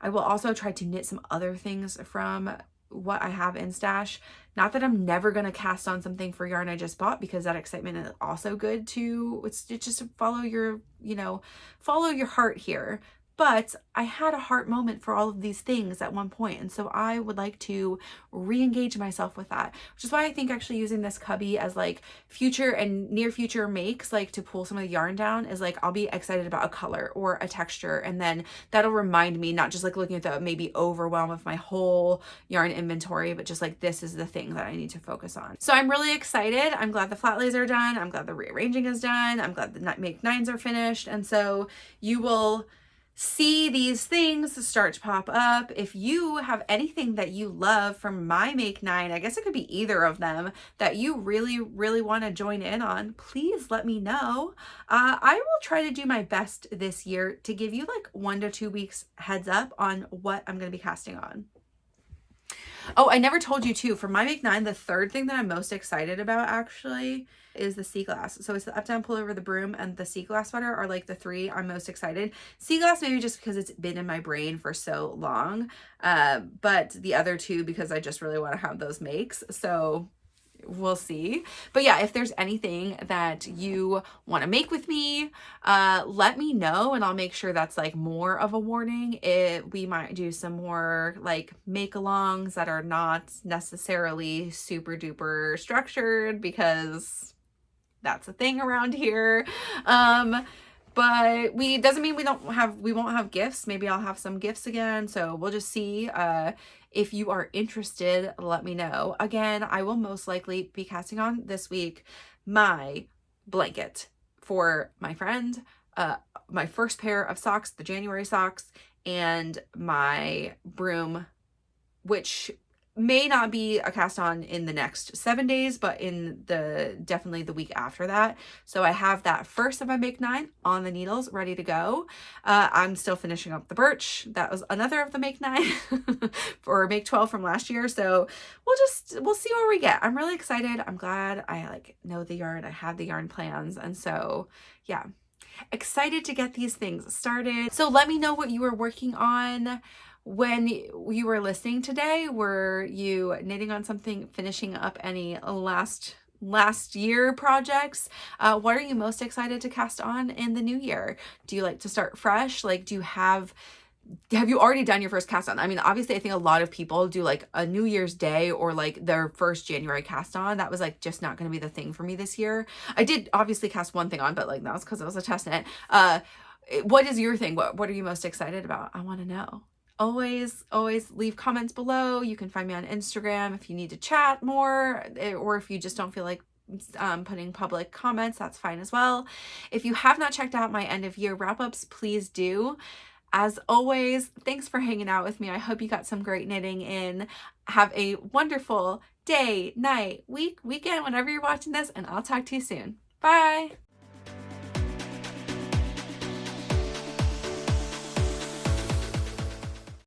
I will also try to knit some other things from what I have in stash. Not that I'm never going to cast on something for yarn I just bought, because that excitement is also good to, it's just to follow your, follow your heart here. But I had a heart moment for all of these things at one point, and so I would like to re-engage myself with that, which is why I think actually using this cubby as like future and near future makes, like to pull some of the yarn down, is like I'll be excited about a color or a texture, and then that'll remind me, not just like looking at the maybe overwhelm of my whole yarn inventory, but just like this is the thing that I need to focus on. So I'm really excited. I'm glad the flat lays are done. I'm glad the rearranging is done. I'm glad the make 9s are finished, and so you will see these things start to pop up. If you have anything that you love from my make 9, I guess it could be either of them, that you really, really want to join in on, please let me know. I will try to do my best this year to give you like 1 to 2 weeks heads up on what I'm going to be casting on. Oh, I never told you too, for my make 9, the third thing that I'm most excited about actually is the sea glass. So it's the up down pullover, the broom, and the sea glass sweater are like the 3 I'm most excited. Sea glass maybe just because it's been in my brain for so long, but the other 2 because I just really want to have those makes. So we'll see. But yeah, if there's anything that you want to make with me, let me know, and I'll make sure that's like more of a warning. We might do some more like make alongs that are not necessarily super duper structured, because that's a thing around here. But doesn't mean we won't have gifts. Maybe I'll have some gifts again. So we'll just see. If you are interested, let me know. Again, I will most likely be casting on this week my blanket for my friend, my first pair of socks, the January socks, and my broom, which may not be a cast on in the next 7 days, but in definitely the week after that. So I have that first of my make 9 on the needles ready to go. I'm still finishing up the birch. That was another of the make 9 or make 12 from last year. So we'll see where we get. I'm really excited. I'm glad I like know the yarn. I have the yarn plans. And so yeah, excited to get these things started. So let me know what you were working on when you were listening today. Were you knitting on something, finishing up any last year projects? What are you most excited to cast on in the new year? Do you like to start fresh? Like, have you already done your first cast on? I mean, obviously I think a lot of people do like a New Year's Day or like their first January cast on. That was like just not going to be the thing for me this year. I did obviously cast one thing on, but like that was because it was a test knit. What is your thing? What are you most excited about? I want to know. Always leave comments below. You can find me on Instagram if you need to chat more, or if you just don't feel like putting public comments, that's fine as well. If you have not checked out my end of year wrap-ups, please do. As always, thanks for hanging out with me. I hope you got some great knitting in. Have a wonderful day, night, week, weekend, whenever you're watching this, and I'll talk to you soon. Bye.